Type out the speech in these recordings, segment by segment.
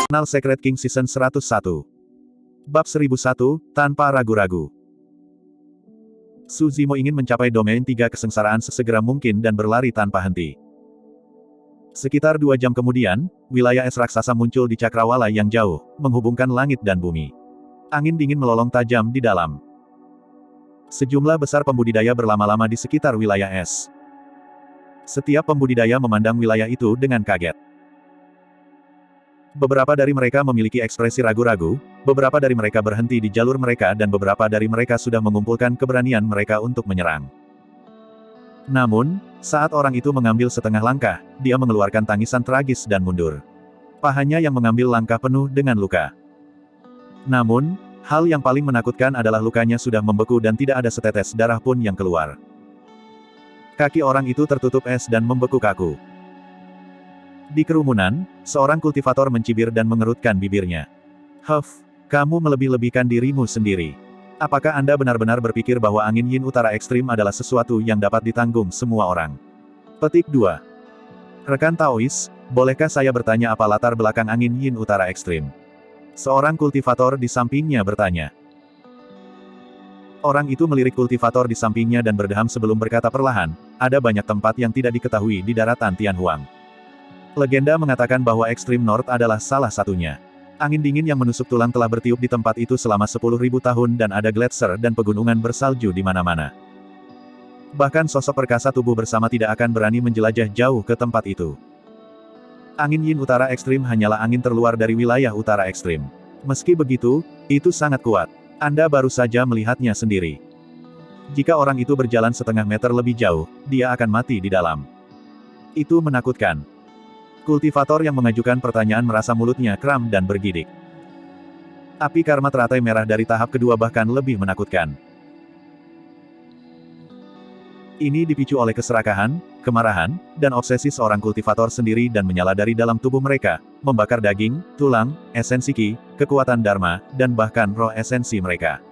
Kanal Secret King Season 101. Bab 1001, tanpa ragu-ragu. Su Zimo ingin mencapai domain 3 kesengsaraan sesegera mungkin dan berlari tanpa henti. Sekitar 2 jam kemudian, wilayah es raksasa muncul di cakrawala yang jauh, menghubungkan langit dan bumi. Angin dingin melolong tajam di dalam. Sejumlah besar pembudidaya berlama-lama di sekitar wilayah es. Setiap pembudidaya memandang wilayah itu dengan kaget. Beberapa dari mereka memiliki ekspresi ragu-ragu, beberapa dari mereka berhenti di jalur mereka dan beberapa dari mereka sudah mengumpulkan keberanian mereka untuk menyerang. Namun, saat orang itu mengambil setengah langkah, dia mengeluarkan tangisan tragis dan mundur. Pahanya yang mengambil langkah penuh dengan luka. Namun, hal yang paling menakutkan adalah lukanya sudah membeku dan tidak ada setetes darah pun yang keluar. Kaki orang itu tertutup es dan membeku kaku. Di kerumunan, seorang kultivator mencibir dan mengerutkan bibirnya. Huff, kamu melebih-lebihkan dirimu sendiri. Apakah Anda benar-benar berpikir bahwa angin yin utara ekstrim adalah sesuatu yang dapat ditanggung semua orang? Petik 2. Rekan Taois, bolehkah saya bertanya apa latar belakang angin yin utara ekstrim? Seorang kultivator di sampingnya bertanya. Orang itu melirik kultivator di sampingnya dan berdeham sebelum berkata perlahan, ada banyak tempat yang tidak diketahui di daratan Tianhuang. Legenda mengatakan bahwa Extreme North adalah salah satunya. Angin dingin yang menusuk tulang telah bertiup di tempat itu selama 10.000 tahun dan ada gletser dan pegunungan bersalju di mana-mana. Bahkan sosok perkasa tubuh bersama tidak akan berani menjelajah jauh ke tempat itu. Angin yin utara ekstrim hanyalah angin terluar dari wilayah utara ekstrim. Meski begitu, itu sangat kuat. Anda baru saja melihatnya sendiri. Jika orang itu berjalan setengah meter lebih jauh, dia akan mati di dalam. Itu menakutkan. Kultivator yang mengajukan pertanyaan merasa mulutnya kram dan bergidik. Api karma teratai merah dari tahap kedua bahkan lebih menakutkan. Ini dipicu oleh keserakahan, kemarahan, dan obsesi seorang kultivator sendiri dan menyala dari dalam tubuh mereka, membakar daging, tulang, esensi ki, kekuatan dharma, dan bahkan roh esensi mereka.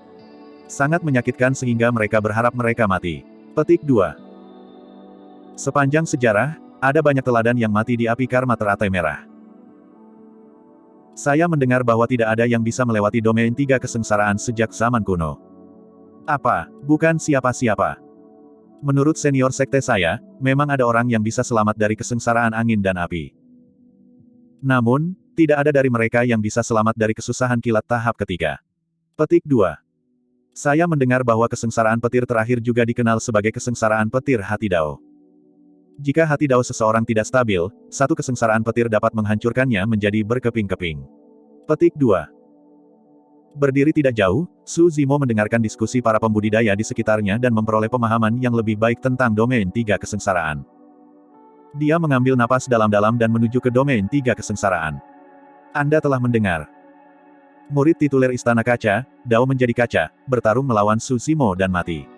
Sangat menyakitkan sehingga mereka berharap mereka mati. Petik 2. Sepanjang sejarah, ada banyak teladan yang mati di api karma teratai merah. Saya mendengar bahwa tidak ada yang bisa melewati domain 3 kesengsaraan sejak zaman kuno. Apa? Bukan siapa-siapa. Menurut senior sekte saya, memang ada orang yang bisa selamat dari kesengsaraan angin dan api. Namun, tidak ada dari mereka yang bisa selamat dari kesusahan kilat tahap ketiga. Petik 2. Saya mendengar bahwa kesengsaraan petir terakhir juga dikenal sebagai kesengsaraan petir hati Dao. Jika hati Dao seseorang tidak stabil, satu kesengsaraan petir dapat menghancurkannya menjadi berkeping-keping. Petik 2. Berdiri tidak jauh, Su Zimo mendengarkan diskusi para pembudidaya di sekitarnya dan memperoleh pemahaman yang lebih baik tentang domain 3 kesengsaraan. Dia mengambil napas dalam-dalam dan menuju ke domain 3 kesengsaraan. Anda telah mendengar. Murid tituler Istana Kaca, Dao menjadi kaca, bertarung melawan Su Zimo dan mati.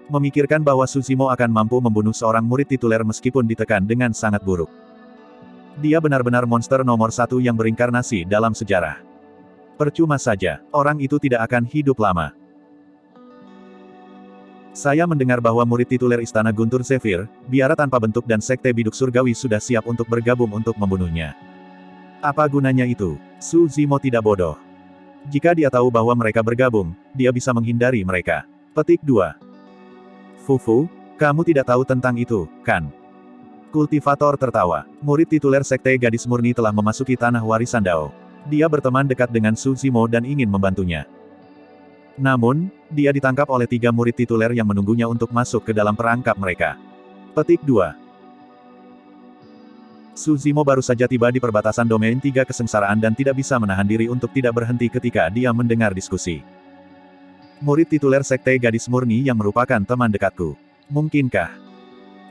Memikirkan bahwa Su Zimo akan mampu membunuh seorang murid tituler meskipun ditekan dengan sangat buruk. Dia benar-benar monster nomor 1 yang berinkarnasi dalam sejarah. Percuma saja, orang itu tidak akan hidup lama. Saya mendengar bahwa murid tituler Istana Guntur Zephyr, biara tanpa bentuk dan sekte biduk surgawi sudah siap untuk bergabung untuk membunuhnya. Apa gunanya itu? Su Zimo tidak bodoh. Jika dia tahu bahwa mereka bergabung, dia bisa menghindari mereka. Petik 2. Fufu, kamu tidak tahu tentang itu, kan? Kultivator tertawa. Murid tituler sekte gadis murni telah memasuki tanah warisan Dao. Dia berteman dekat dengan Su Zimo dan ingin membantunya. Namun, dia ditangkap oleh 3 murid tituler yang menunggunya untuk masuk ke dalam perangkap mereka. Petik 2. Su Zimo baru saja tiba di perbatasan domain 3 kesengsaraan dan tidak bisa menahan diri untuk tidak berhenti ketika dia mendengar diskusi. Murid tituler sekte gadis murni yang merupakan teman dekatku. Mungkinkah?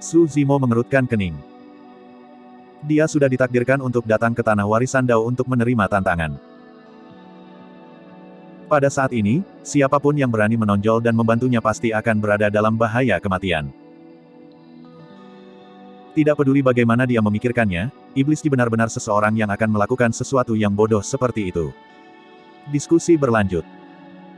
Su Zimo mengerutkan kening. Dia sudah ditakdirkan untuk datang ke tanah warisan Dao untuk menerima tantangan. Pada saat ini, siapapun yang berani menonjol dan membantunya pasti akan berada dalam bahaya kematian. Tidak peduli bagaimana dia memikirkannya, iblis benar-benar seseorang yang akan melakukan sesuatu yang bodoh seperti itu. Diskusi berlanjut.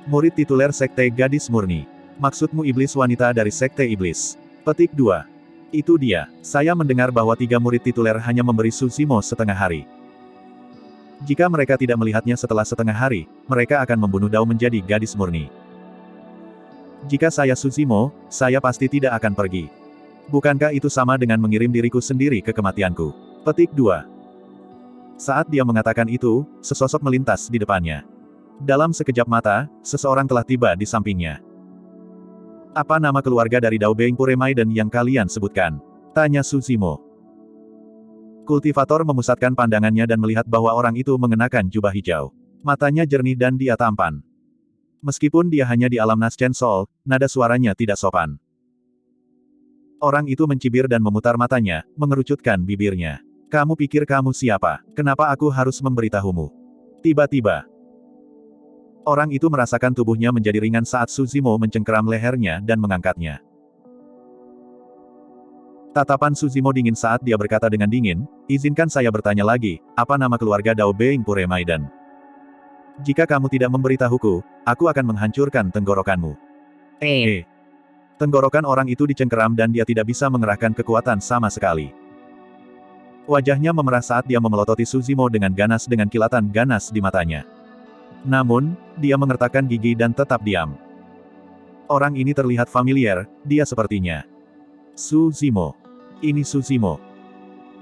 Murid tituler sekte gadis murni. Maksudmu iblis wanita dari sekte iblis. Petik 2. Itu dia. Saya mendengar bahwa 3 murid tituler hanya memberi Su Zimo setengah hari. Jika mereka tidak melihatnya setelah setengah hari, mereka akan membunuh Dao menjadi gadis murni. Jika saya Suzimo, saya pasti tidak akan pergi. Bukankah itu sama dengan mengirim diriku sendiri ke kematianku? Petik 2. Saat dia mengatakan itu, sesosok melintas di depannya. Dalam sekejap mata, seseorang telah tiba di sampingnya. Apa nama keluarga dari Dao Beingpure Maiden yang kalian sebutkan? Tanya Suzimo. Kultivator memusatkan pandangannya dan melihat bahwa orang itu mengenakan jubah hijau. Matanya jernih dan dia tampan. Meskipun dia hanya di alam Naschen Sol, nada suaranya tidak sopan. Orang itu mencibir dan memutar matanya, mengerucutkan bibirnya. Kamu pikir kamu siapa? Kenapa aku harus memberitahumu? Tiba-tiba, orang itu merasakan tubuhnya menjadi ringan saat Suzimo mencengkeram lehernya dan mengangkatnya. Tatapan Suzimo dingin saat dia berkata dengan dingin, izinkan saya bertanya lagi, apa nama keluarga Dao Beingpure Maiden? Jika kamu tidak memberitahuku, aku akan menghancurkan tenggorokanmu. Tenggorokan orang itu dicengkeram dan dia tidak bisa mengerahkan kekuatan sama sekali. Wajahnya memerah saat dia memelototi Suzimo dengan ganas dengan kilatan ganas di matanya. Namun, dia mengertakkan gigi dan tetap diam. Orang ini terlihat familiar, dia sepertinya Suzimo. Ini Suzimo.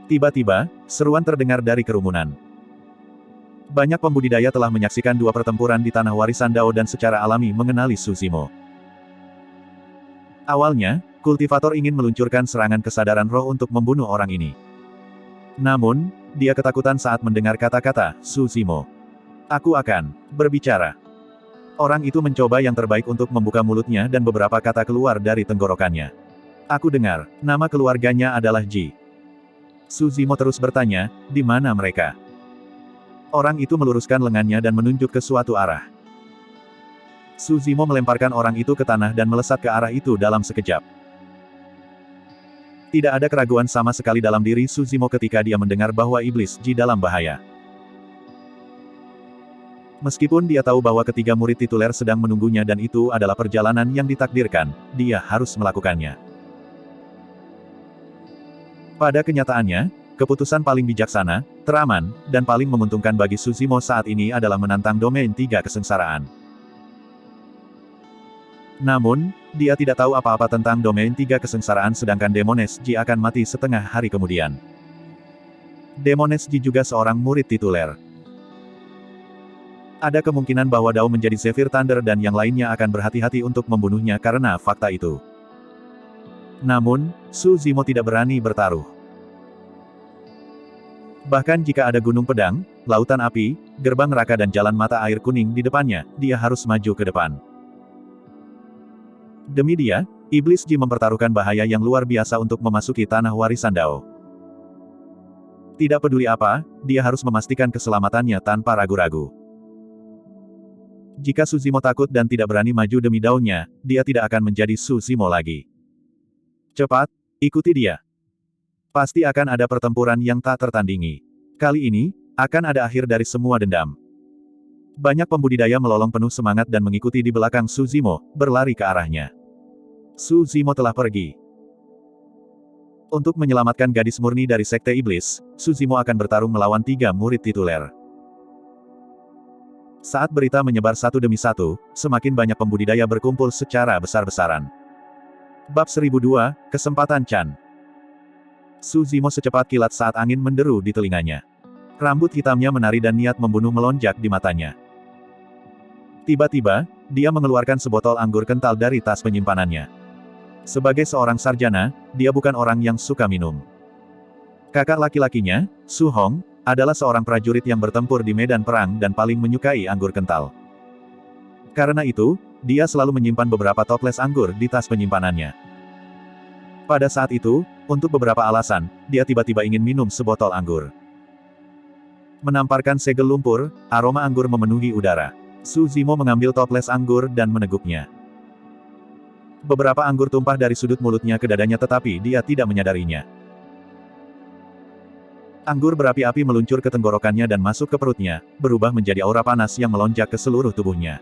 Tiba-tiba, seruan terdengar dari kerumunan. Banyak pembudidaya telah menyaksikan dua pertempuran di tanah warisan Dao dan secara alami mengenali Suzimo. Awalnya, kultivator ingin meluncurkan serangan kesadaran roh untuk membunuh orang ini. Namun, dia ketakutan saat mendengar kata-kata Suzimo. Aku akan berbicara. Orang itu mencoba yang terbaik untuk membuka mulutnya dan beberapa kata keluar dari tenggorokannya. Aku dengar, nama keluarganya adalah Ji. Suzimo terus bertanya, di mana mereka? Orang itu meluruskan lengannya dan menunjuk ke suatu arah. Suzimo melemparkan orang itu ke tanah dan melesat ke arah itu dalam sekejap. Tidak ada keraguan sama sekali dalam diri Suzimo ketika dia mendengar bahwa iblis Ji dalam bahaya. Meskipun dia tahu bahwa ketiga murid tituler sedang menunggunya dan itu adalah perjalanan yang ditakdirkan, dia harus melakukannya. Pada kenyataannya, keputusan paling bijaksana, teraman, dan paling menguntungkan bagi Suzimo saat ini adalah menantang domain tiga kesengsaraan. Namun, dia tidak tahu apa-apa tentang domain tiga kesengsaraan sedangkan Demones Ji akan mati setengah hari kemudian. Demones Ji juga seorang murid tituler. Ada kemungkinan bahwa Dao menjadi Zephyr Thunder dan yang lainnya akan berhati-hati untuk membunuhnya karena fakta itu. Namun, Suzimo tidak berani bertaruh. Bahkan jika ada gunung pedang, lautan api, gerbang neraka dan jalan mata air kuning di depannya, dia harus maju ke depan. Demi dia, iblis Ji mempertaruhkan bahaya yang luar biasa untuk memasuki tanah warisan Dao. Tidak peduli apa, dia harus memastikan keselamatannya tanpa ragu-ragu. Jika Suzimo takut dan tidak berani maju demi Dao-nya, dia tidak akan menjadi Suzimo lagi. Cepat, ikuti dia. Pasti akan ada pertempuran yang tak tertandingi. Kali ini, akan ada akhir dari semua dendam. Banyak pembudidaya melolong penuh semangat dan mengikuti di belakang Suzimo, berlari ke arahnya. Suzimo telah pergi. Untuk menyelamatkan gadis murni dari sekte iblis, Suzimo akan bertarung melawan tiga murid tituler. Saat berita menyebar satu demi satu, semakin banyak pembudidaya berkumpul secara besar-besaran. Bab 1002, Kesempatan Chan. Suzimo secepat kilat saat angin menderu di telinganya. Rambut hitamnya menari dan niat membunuh melonjak di matanya. Tiba-tiba, dia mengeluarkan sebotol anggur kental dari tas penyimpanannya. Sebagai seorang sarjana, dia bukan orang yang suka minum. Kakak laki-lakinya, Su Hong, adalah seorang prajurit yang bertempur di medan perang dan paling menyukai anggur kental. Karena itu, dia selalu menyimpan beberapa toples anggur di tas penyimpanannya. Pada saat itu, untuk beberapa alasan, dia tiba-tiba ingin minum sebotol anggur. Menamparkan segel lumpur, aroma anggur memenuhi udara. Suzimo mengambil toples anggur dan meneguknya. Beberapa anggur tumpah dari sudut mulutnya ke dadanya tetapi dia tidak menyadarinya. Anggur berapi-api meluncur ke tenggorokannya dan masuk ke perutnya, berubah menjadi aura panas yang melonjak ke seluruh tubuhnya.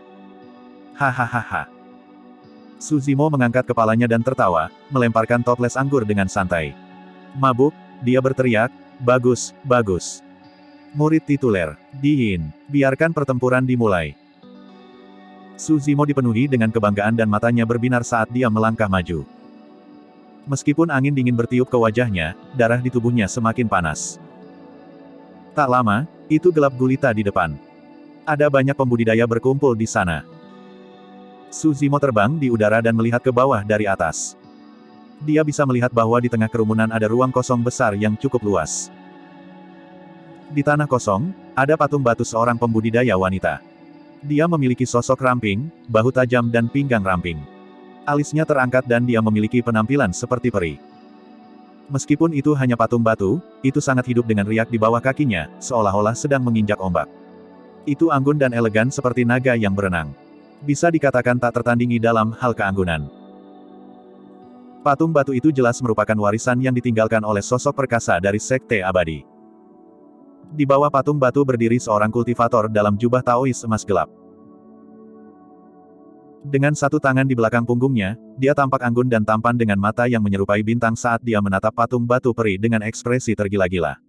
Hahaha. Suzimo mengangkat kepalanya dan tertawa, melemparkan toples anggur dengan santai. Mabuk, dia berteriak, bagus, bagus. Murid tituler. Diin, biarkan pertempuran dimulai. Su Zimo dipenuhi dengan kebanggaan dan matanya berbinar saat dia melangkah maju. Meskipun angin dingin bertiup ke wajahnya, darah di tubuhnya semakin panas. Tak lama, itu gelap gulita di depan. Ada banyak pembudidaya berkumpul di sana. Su Zimo terbang di udara dan melihat ke bawah dari atas. Dia bisa melihat bahwa di tengah kerumunan ada ruang kosong besar yang cukup luas. Di tanah kosong, ada patung batu seorang pembudidaya wanita. Dia memiliki sosok ramping, bahu tajam dan pinggang ramping. Alisnya terangkat dan dia memiliki penampilan seperti peri. Meskipun itu hanya patung batu, itu sangat hidup dengan riak di bawah kakinya, seolah-olah sedang menginjak ombak. Itu anggun dan elegan seperti naga yang berenang. Bisa dikatakan tak tertandingi dalam hal keanggunan. Patung batu itu jelas merupakan warisan yang ditinggalkan oleh sosok perkasa dari Sekte Abadi. Di bawah patung batu berdiri seorang kultivator dalam jubah Taois emas gelap. Dengan satu tangan di belakang punggungnya, dia tampak anggun dan tampan dengan mata yang menyerupai bintang saat dia menatap patung batu peri dengan ekspresi tergila-gila.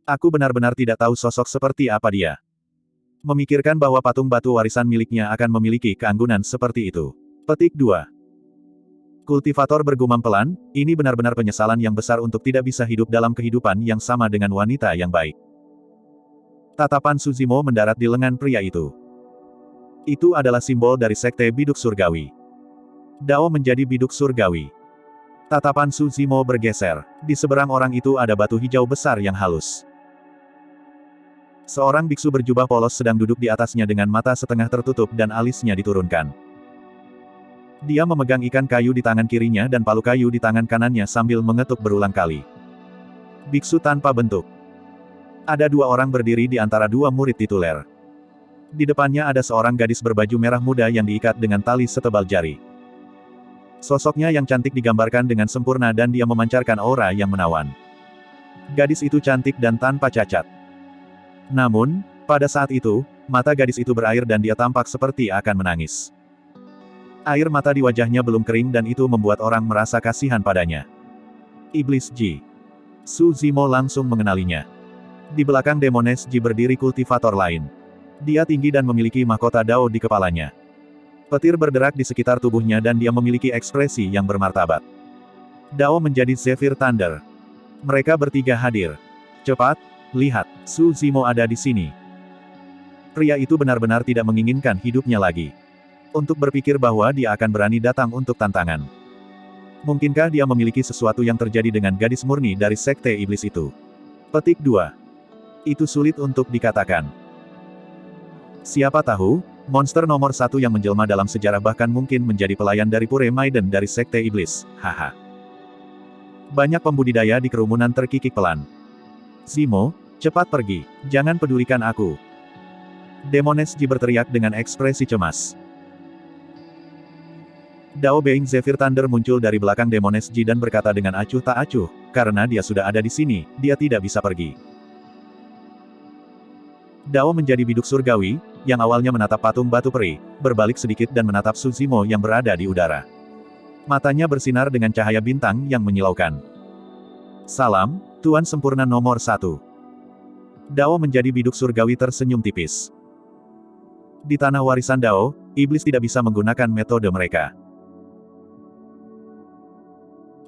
Aku benar-benar tidak tahu sosok seperti apa dia. Memikirkan bahwa patung batu warisan miliknya akan memiliki keanggunan seperti itu. Petik 2. Kultivator bergumam pelan, ini benar-benar penyesalan yang besar untuk tidak bisa hidup dalam kehidupan yang sama dengan wanita yang baik. Tatapan Su Zimo mendarat di lengan pria itu. Itu adalah simbol dari Sekte Biduk Surgawi. Dao menjadi biduk surgawi. Tatapan Su Zimo bergeser. Di seberang orang itu ada batu hijau besar yang halus. Seorang biksu berjubah polos sedang duduk di atasnya dengan mata setengah tertutup dan alisnya diturunkan. Dia memegang ikan kayu di tangan kirinya dan palu kayu di tangan kanannya sambil mengetuk berulang kali. Biksu tanpa bentuk. Ada dua orang berdiri di antara dua murid tituler. Di depannya ada seorang gadis berbaju merah muda yang diikat dengan tali setebal jari. Sosoknya yang cantik digambarkan dengan sempurna dan dia memancarkan aura yang menawan. Gadis itu cantik dan tanpa cacat. Namun, pada saat itu, mata gadis itu berair dan dia tampak seperti akan menangis. Air mata di wajahnya belum kering dan itu membuat orang merasa kasihan padanya. Iblis Ji. Su Zimo langsung mengenalinya. Di belakang Demones Ji berdiri kultivator lain. Dia tinggi dan memiliki mahkota Dao di kepalanya. Petir berderak di sekitar tubuhnya dan dia memiliki ekspresi yang bermartabat. Dao menjadi Zephyr Thunder. Mereka bertiga hadir. Cepat, lihat, Su Zimo ada di sini. Pria itu benar-benar tidak menginginkan hidupnya lagi. Untuk berpikir bahwa dia akan berani datang untuk tantangan. Mungkinkah dia memiliki sesuatu yang terjadi dengan gadis murni dari Sekte Iblis itu? Petik 2. Itu sulit untuk dikatakan. Siapa tahu, monster nomor 1 yang menjelma dalam sejarah bahkan mungkin menjadi pelayan dari Pure Maiden dari Sekte Iblis, haha. Banyak pembudidaya di kerumunan terkikik pelan. Zimo, cepat pergi, jangan pedulikan aku. Demones Ji berteriak dengan ekspresi cemas. Dao Being Zephyr Thunder muncul dari belakang Demones Ji dan berkata dengan acuh tak acuh, karena dia sudah ada di sini, dia tidak bisa pergi. Dao menjadi biduk surgawi, yang awalnya menatap patung batu peri, berbalik sedikit dan menatap Su Zimo yang berada di udara. Matanya bersinar dengan cahaya bintang yang menyilaukan. Salam, Tuan Sempurna nomor 1. Dao menjadi biduk surgawi tersenyum tipis. Di tanah warisan Dao, iblis tidak bisa menggunakan metode mereka.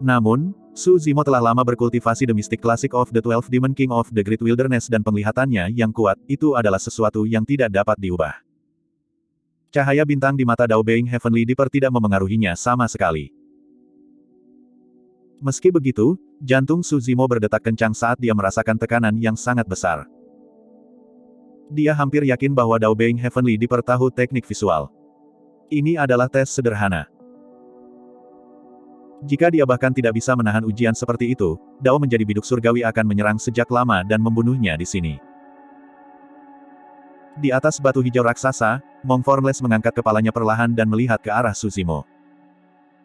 Namun, Su Zimo telah lama berkultivasi The Mystic Classic of the 12 Demon King of the Great Wilderness dan penglihatannya yang kuat, itu adalah sesuatu yang tidak dapat diubah. Cahaya bintang di mata Dao Being Heavenly Deeper tidak memengaruhinya sama sekali. Meski begitu, jantung Su Zimo berdetak kencang saat dia merasakan tekanan yang sangat besar. Dia hampir yakin bahwa Dao Being Heavenly Deeper tahu teknik visual. Ini adalah tes sederhana. Jika dia bahkan tidak bisa menahan ujian seperti itu, Dao menjadi biduk surgawi akan menyerang sejak lama dan membunuhnya di sini. Di atas batu hijau raksasa, Mong Formless mengangkat kepalanya perlahan dan melihat ke arah Su Zimo.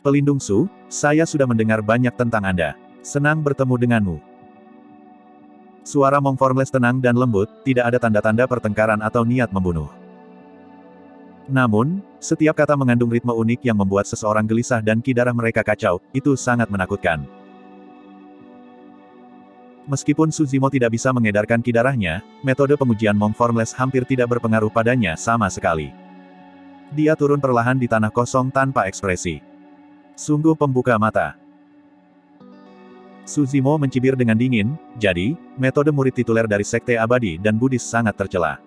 Pelindung Su, saya sudah mendengar banyak tentang Anda. Senang bertemu denganmu. Suara Mong Formless tenang dan lembut, tidak ada tanda-tanda pertengkaran atau niat membunuh. Namun, setiap kata mengandung ritme unik yang membuat seseorang gelisah dan ki darah mereka kacau, itu sangat menakutkan. Meskipun Suzimo tidak bisa mengedarkan ki darahnya, metode pengujian Monk Formless hampir tidak berpengaruh padanya sama sekali. Dia turun perlahan di tanah kosong tanpa ekspresi. Sungguh pembuka mata. Suzimo mencibir dengan dingin, jadi, metode murid tituler dari Sekte Abadi dan Buddhis sangat tercela.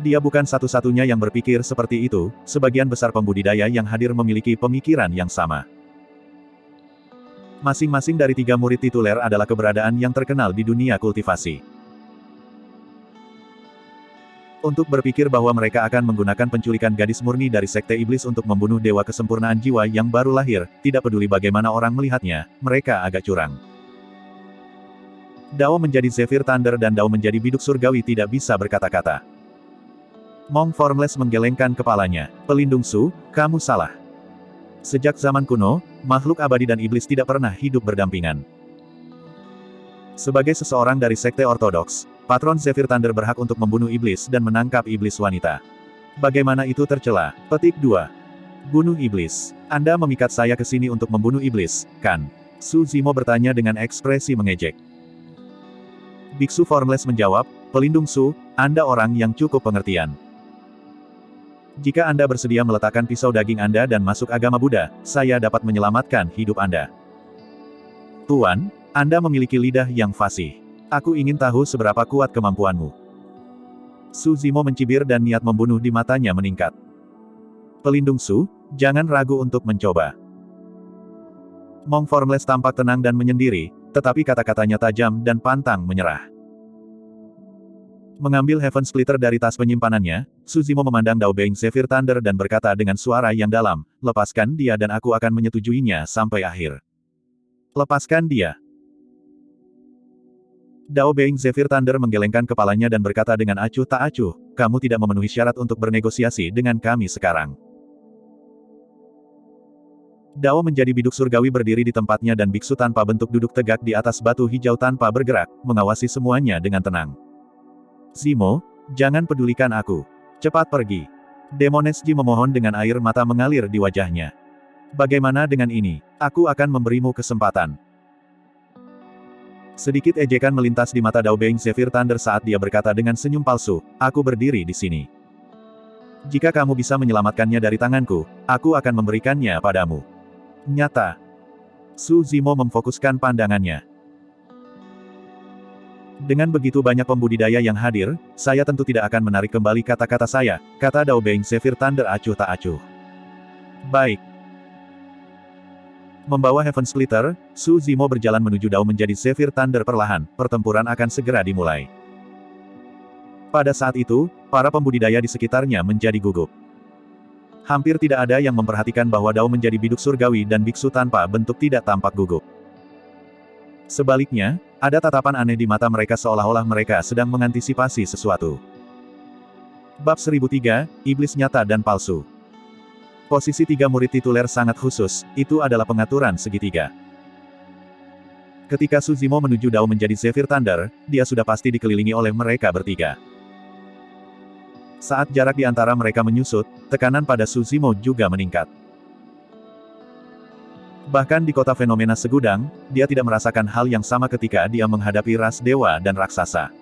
Dia bukan satu-satunya yang berpikir seperti itu, sebagian besar pembudidaya yang hadir memiliki pemikiran yang sama. Masing-masing dari 3 murid tituler adalah keberadaan yang terkenal di dunia kultivasi. Untuk berpikir bahwa mereka akan menggunakan penculikan gadis murni dari Sekte Iblis untuk membunuh dewa kesempurnaan jiwa yang baru lahir, tidak peduli bagaimana orang melihatnya, mereka agak curang. Dao menjadi Zephyr Thunder dan Dao menjadi biduk surgawi tidak bisa berkata-kata. Monk Formless menggelengkan kepalanya. Pelindung Su, kamu salah. Sejak zaman kuno, makhluk abadi dan iblis tidak pernah hidup berdampingan. Sebagai seseorang dari Sekte Ortodoks, Patron Zephyr Thunder berhak untuk membunuh iblis dan menangkap iblis wanita. Bagaimana itu tercela? Petik 2. Bunuh iblis. Anda memikat saya ke sini untuk membunuh iblis, kan? Suzimo bertanya dengan ekspresi mengejek. Biksu Formless menjawab, pelindung Su, Anda orang yang cukup pengertian. Jika Anda bersedia meletakkan pisau daging Anda dan masuk agama Buddha, saya dapat menyelamatkan hidup Anda. Tuan, Anda memiliki lidah yang fasih. Aku ingin tahu seberapa kuat kemampuanmu. Suzimo mencibir dan niat membunuh di matanya meningkat. Pelindung Su, jangan ragu untuk mencoba. Monk Formless tampak tenang dan menyendiri, tetapi kata-katanya tajam dan pantang menyerah. Mengambil Heaven Splitter dari tas penyimpanannya, Suzimo memandang Dao Being Zephyr Thunder dan berkata dengan suara yang dalam, lepaskan dia dan aku akan menyetujuinya sampai akhir. Lepaskan dia. Dao Being Zephyr Thunder menggelengkan kepalanya dan berkata dengan acuh tak acuh, kamu tidak memenuhi syarat untuk bernegosiasi dengan kami sekarang. Dao menjadi biduk surgawi berdiri di tempatnya dan biksu tanpa bentuk duduk tegak di atas batu hijau tanpa bergerak, mengawasi semuanya dengan tenang. Zimo, jangan pedulikan aku. Cepat pergi. Demonesji memohon dengan air mata mengalir di wajahnya. Bagaimana dengan ini? Aku akan memberimu kesempatan. Sedikit ejekan melintas di mata Dao Being Zephyr Thunder saat dia berkata dengan senyum palsu, aku berdiri di sini. Jika kamu bisa menyelamatkannya dari tanganku, aku akan memberikannya padamu. Nyata. Suzimo memfokuskan pandangannya. Dengan begitu banyak pembudidaya yang hadir, saya tentu tidak akan menarik kembali kata-kata saya, kata Dao Being Zephyr Thunder acuh tak acuh. Baik. Membawa Heaven Splitter, Suzimo berjalan menuju Dao menjadi Zephyr Thunder perlahan, pertempuran akan segera dimulai. Pada saat itu, para pembudidaya di sekitarnya menjadi gugup. Hampir tidak ada yang memperhatikan bahwa Dao menjadi biduk surgawi dan biksu tanpa bentuk tidak tampak gugup. Sebaliknya, ada tatapan aneh di mata mereka seolah-olah mereka sedang mengantisipasi sesuatu. Bab 1003, Iblis Nyata dan Palsu. Posisi 3 murid tituler sangat khusus, itu adalah pengaturan segitiga. Ketika Suzimo menuju Dao menjadi Zephyr Thunder, dia sudah pasti dikelilingi oleh mereka bertiga. Saat jarak di antara mereka menyusut, tekanan pada Suzimo juga meningkat. Bahkan di kota fenomena segudang, dia tidak merasakan hal yang sama ketika dia menghadapi ras dewa dan raksasa.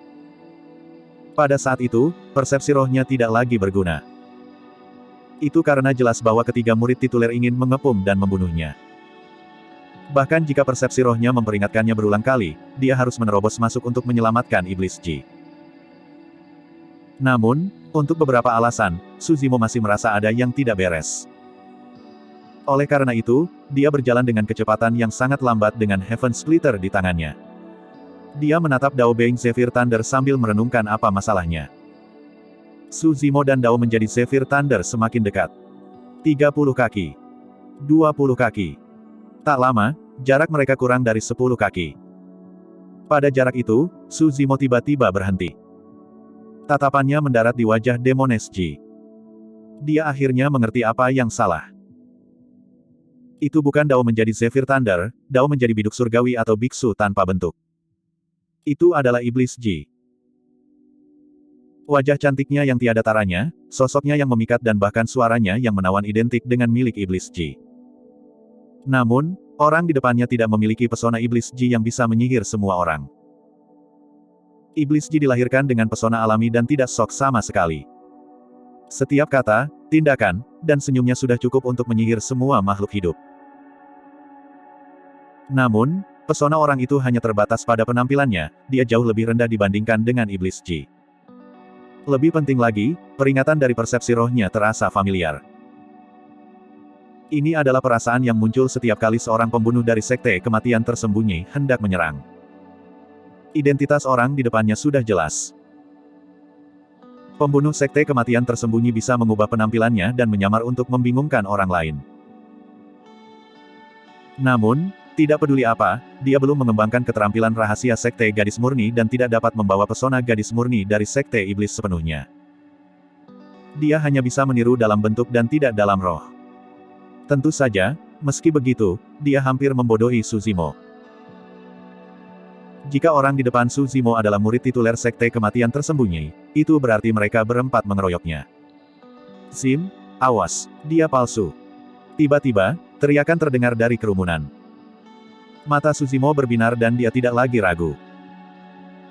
Pada saat itu, persepsi rohnya tidak lagi berguna. Itu karena jelas bahwa ketiga murid tituler ingin mengepung dan membunuhnya. Bahkan jika persepsi rohnya memperingatkannya berulang kali, dia harus menerobos masuk untuk menyelamatkan Iblis Ji. Namun, untuk beberapa alasan, Suzimo masih merasa ada yang tidak beres. Oleh karena itu, dia berjalan dengan kecepatan yang sangat lambat dengan Heaven Splitter di tangannya. Dia menatap Dao Being Zephyr Thunder sambil merenungkan apa masalahnya. Suzimo dan Dao menjadi Zephyr Thunder semakin dekat. 30 kaki. 20 kaki. Tak lama, jarak mereka kurang dari 10 kaki. Pada jarak itu, Suzimo tiba-tiba berhenti. Tatapannya mendarat di wajah Demonesji. Dia akhirnya mengerti apa yang salah. Itu bukan Dao menjadi Zephyr Thunder, Dao menjadi biduk surgawi atau biksu tanpa bentuk. Itu adalah Iblis Ji. Wajah cantiknya yang tiada taranya, sosoknya yang memikat dan bahkan suaranya yang menawan identik dengan milik Iblis Ji. Namun, Orang di depannya tidak memiliki pesona iblis Ji yang bisa menyihir semua orang. Iblis Ji dilahirkan dengan pesona alami dan tidak sok sama sekali. Setiap kata, tindakan, dan senyumnya sudah cukup untuk menyihir semua makhluk hidup. Namun, pesona orang itu hanya terbatas pada penampilannya, dia jauh lebih rendah dibandingkan dengan iblis Ji. Lebih penting lagi, peringatan dari persepsi rohnya terasa familiar. Ini adalah perasaan yang muncul setiap kali seorang pembunuh dari sekte kematian tersembunyi hendak menyerang. Identitas orang di depannya sudah jelas. Pembunuh sekte kematian tersembunyi bisa mengubah penampilannya dan menyamar untuk membingungkan orang lain. Namun, tidak peduli apa, dia belum mengembangkan keterampilan rahasia sekte gadis murni dan tidak dapat membawa pesona gadis murni dari sekte iblis sepenuhnya. Dia hanya bisa meniru dalam bentuk dan tidak dalam roh. Tentu saja, meski begitu, dia hampir membodohi Su Zimo. Jika orang di depan Su Zimo adalah murid tituler sekte kematian tersembunyi, itu berarti mereka berempat mengeroyoknya. Zim, awas, dia palsu. Tiba-tiba, teriakan terdengar dari kerumunan. Mata Su Zimo berbinar dan dia tidak lagi ragu.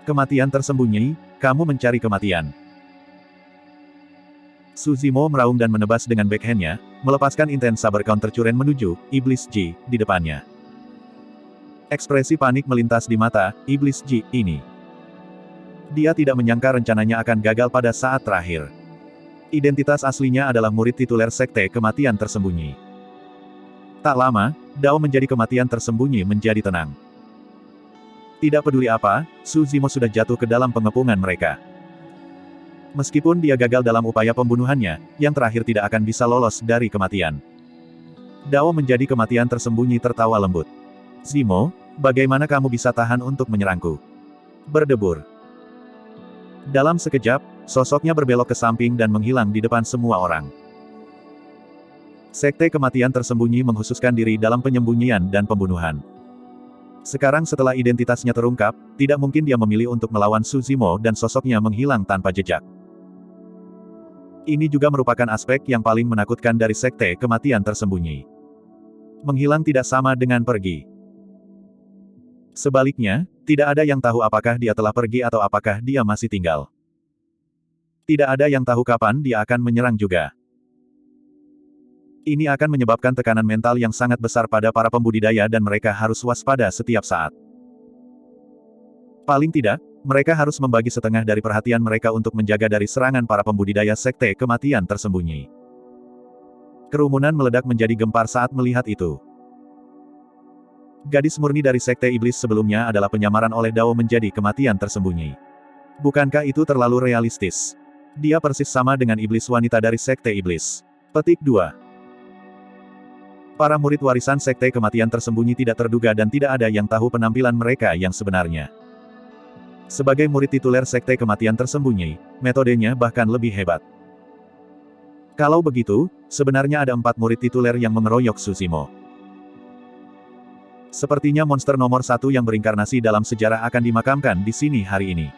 Kematian tersembunyi, kamu mencari kematian. Su Zimo meraung dan menebas dengan backhand-nya, melepaskan intens saber counter curen menuju iblis Ji di depannya. Ekspresi panik melintas di mata iblis Ji ini. Dia tidak menyangka rencananya akan gagal pada saat terakhir. Identitas aslinya adalah murid tituler sekte kematian tersembunyi. Tak lama, Dao menjadi kematian tersembunyi menjadi tenang. Tidak peduli apa, Su Zimo sudah jatuh ke dalam pengepungan mereka. Meskipun dia gagal dalam upaya pembunuhannya, yang terakhir tidak akan bisa lolos dari kematian. Dao menjadi kematian tersembunyi tertawa lembut. Zimo, bagaimana kamu bisa tahan untuk menyerangku? Berdebur. Dalam sekejap, sosoknya berbelok ke samping dan menghilang di depan semua orang. Sekte kematian tersembunyi menghususkan diri dalam penyembunyian dan pembunuhan. Sekarang setelah identitasnya terungkap, tidak mungkin dia memilih untuk melawan Su Zimo dan sosoknya menghilang tanpa jejak. Ini juga merupakan aspek yang paling menakutkan dari sekte kematian tersembunyi. Menghilang tidak sama dengan pergi. Sebaliknya, tidak ada yang tahu apakah dia telah pergi atau apakah dia masih tinggal. Tidak ada yang tahu kapan dia akan menyerang juga. Ini akan menyebabkan tekanan mental yang sangat besar pada para pembudidaya dan mereka harus waspada setiap saat. Paling tidak, mereka harus membagi setengah dari perhatian mereka untuk menjaga dari serangan para pembudidaya sekte kematian tersembunyi. Kerumunan meledak menjadi gempar saat melihat itu. Gadis murni dari sekte iblis sebelumnya adalah penyamaran oleh Dao menjadi kematian tersembunyi. Bukankah itu terlalu realistis? Dia persis sama dengan iblis wanita dari sekte iblis. Petik 2. Para murid warisan sekte kematian tersembunyi tidak terduga dan tidak ada yang tahu penampilan mereka yang sebenarnya. Sebagai murid tituler sekte kematian tersembunyi, metodenya bahkan lebih hebat. Kalau begitu, sebenarnya ada 4 murid tituler yang mengeroyok Su Zimo. Sepertinya monster nomor 1 yang berinkarnasi dalam sejarah akan dimakamkan di sini hari ini.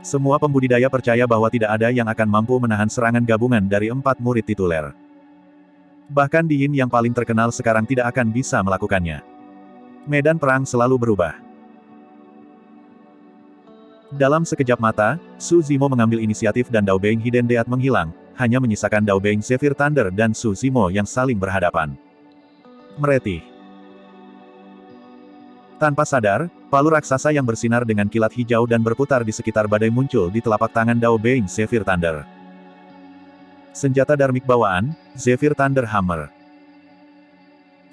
Semua pembudidaya percaya bahwa tidak ada yang akan mampu menahan serangan gabungan dari 4 murid tituler. Bahkan Di Yin yang paling terkenal sekarang tidak akan bisa melakukannya. Medan perang selalu berubah. Dalam sekejap mata, Su Zimo mengambil inisiatif dan Dao Beng Hidden Death menghilang, hanya menyisakan Dao Beng Zephyr Thunder dan Su Zimo yang saling berhadapan. Meretih. Tanpa sadar, palu raksasa yang bersinar dengan kilat hijau dan berputar di sekitar badai muncul di telapak tangan Dao Beng Zephyr Thunder. Senjata darmik bawaan, Zephyr Thunder Hammer.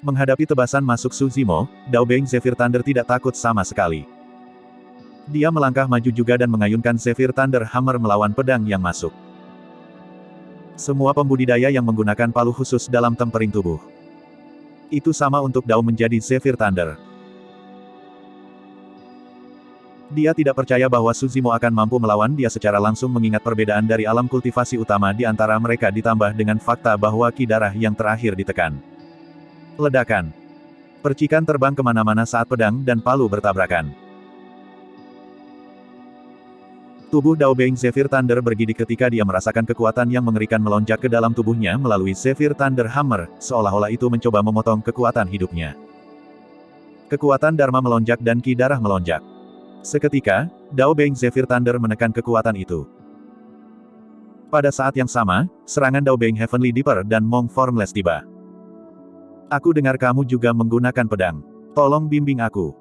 Menghadapi tebasan masuk Su Zimo, Dao Beng Zephyr Thunder tidak takut sama sekali. Dia melangkah maju juga dan mengayunkan Zephyr Thunder Hammer melawan pedang yang masuk. Semua pembudidaya yang menggunakan palu khusus dalam tempering tubuh. Itu sama untuk Dao menjadi Zephyr Thunder. Dia tidak percaya bahwa Su Zimo akan mampu melawan dia secara langsung mengingat perbedaan dari alam kultivasi utama di antara mereka ditambah dengan fakta bahwa ki darah yang terakhir ditekan. Ledakan. Percikan terbang kemana-mana saat pedang dan palu bertabrakan. Tubuh Dao Being Zephyr Thunder bergidik ketika dia merasakan kekuatan yang mengerikan melonjak ke dalam tubuhnya melalui Zephyr Thunder Hammer, seolah-olah itu mencoba memotong kekuatan hidupnya. Kekuatan Dharma melonjak dan ki darah melonjak. Seketika, Dao Being Zephyr Thunder menekan kekuatan itu. Pada saat yang sama, serangan Dao Being Heavenly Dipper dan Monk Formless tiba. Aku dengar kamu juga menggunakan pedang. Tolong bimbing aku.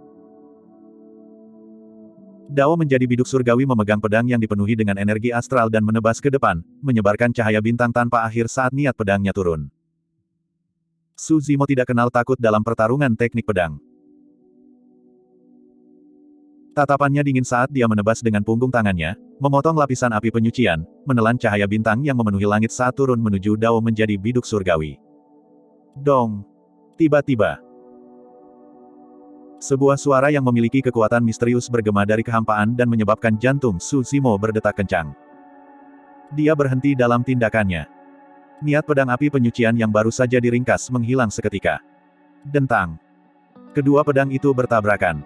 Dao menjadi biduk surgawi memegang pedang yang dipenuhi dengan energi astral dan menebas ke depan, menyebarkan cahaya bintang tanpa akhir saat niat pedangnya turun. Su Zimo tidak kenal takut dalam pertarungan teknik pedang. Tatapannya dingin saat dia menebas dengan punggung tangannya, memotong lapisan api penyucian, menelan cahaya bintang yang memenuhi langit saat turun menuju Dao menjadi biduk surgawi. Dong! Tiba-tiba, sebuah suara yang memiliki kekuatan misterius bergema dari kehampaan dan menyebabkan jantung Su Zimo berdetak kencang. Dia berhenti dalam tindakannya. Niat pedang api penyucian yang baru saja diringkas menghilang seketika. Dentang. Kedua pedang itu bertabrakan.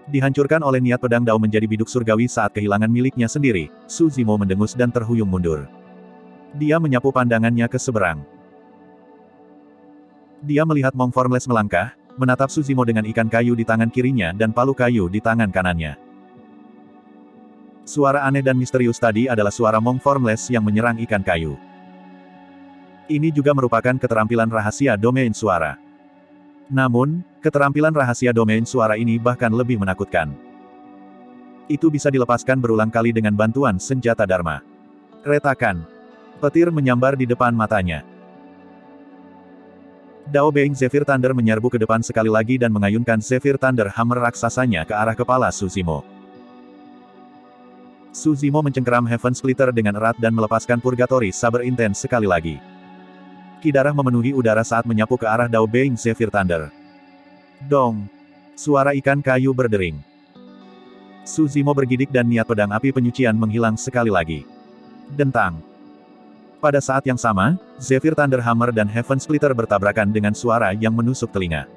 Dihancurkan oleh niat pedang Dao menjadi biduk surgawi saat kehilangan miliknya sendiri, Su Zimo mendengus dan terhuyung mundur. Dia menyapu pandangannya ke seberang. Dia melihat Monk Formless melangkah, menatap Su Zimo dengan ikan kayu di tangan kirinya dan palu kayu di tangan kanannya. Suara aneh dan misterius tadi adalah suara Monk Formless yang menyerang ikan kayu. Ini juga merupakan keterampilan rahasia domain suara. Namun, keterampilan rahasia domain suara ini bahkan lebih menakutkan. Itu bisa dilepaskan berulang kali dengan bantuan senjata Dharma. Retakan. Petir menyambar di depan matanya. Dao Being Zephyr Thunder menyerbu ke depan sekali lagi dan mengayunkan Zephyr Thunder Hammer raksasanya ke arah kepala Su Zimo. Su Zimo mencengkeram Heaven Splitter dengan erat dan melepaskan Purgatory Saber Intense sekali lagi. Ki darah memenuhi udara saat menyapu ke arah Dao Being Zephyr Thunder. Dong! Suara ikan kayu berdering. Su Zimo bergidik dan niat pedang api penyucian menghilang sekali lagi. Dentang! Pada saat yang sama, Zephyr Thunder Hammer dan Heaven Splitter bertabrakan dengan suara yang menusuk telinga.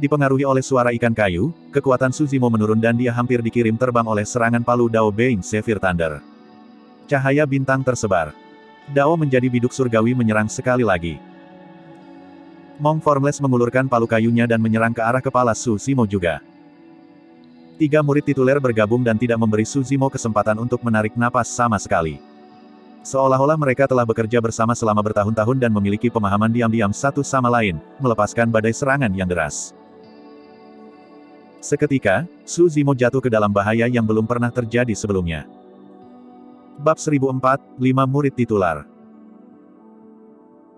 Dipengaruhi oleh suara ikan kayu, kekuatan Su Zimo menurun dan dia hampir dikirim terbang oleh serangan palu Dao Being Zephyr Thunder. Cahaya bintang tersebar. Dao menjadi biduk surgawi menyerang sekali lagi. Monk Formless mengulurkan palu kayunya dan menyerang ke arah kepala Su Zimo juga. 3 murid tituler bergabung dan tidak memberi Su Zimo kesempatan untuk menarik napas sama sekali. Seolah-olah mereka telah bekerja bersama selama bertahun-tahun dan memiliki pemahaman diam-diam satu sama lain, melepaskan badai serangan yang deras. Seketika, Su Zimo jatuh ke dalam bahaya yang belum pernah terjadi sebelumnya. Bab 1004, 5 murid tituler.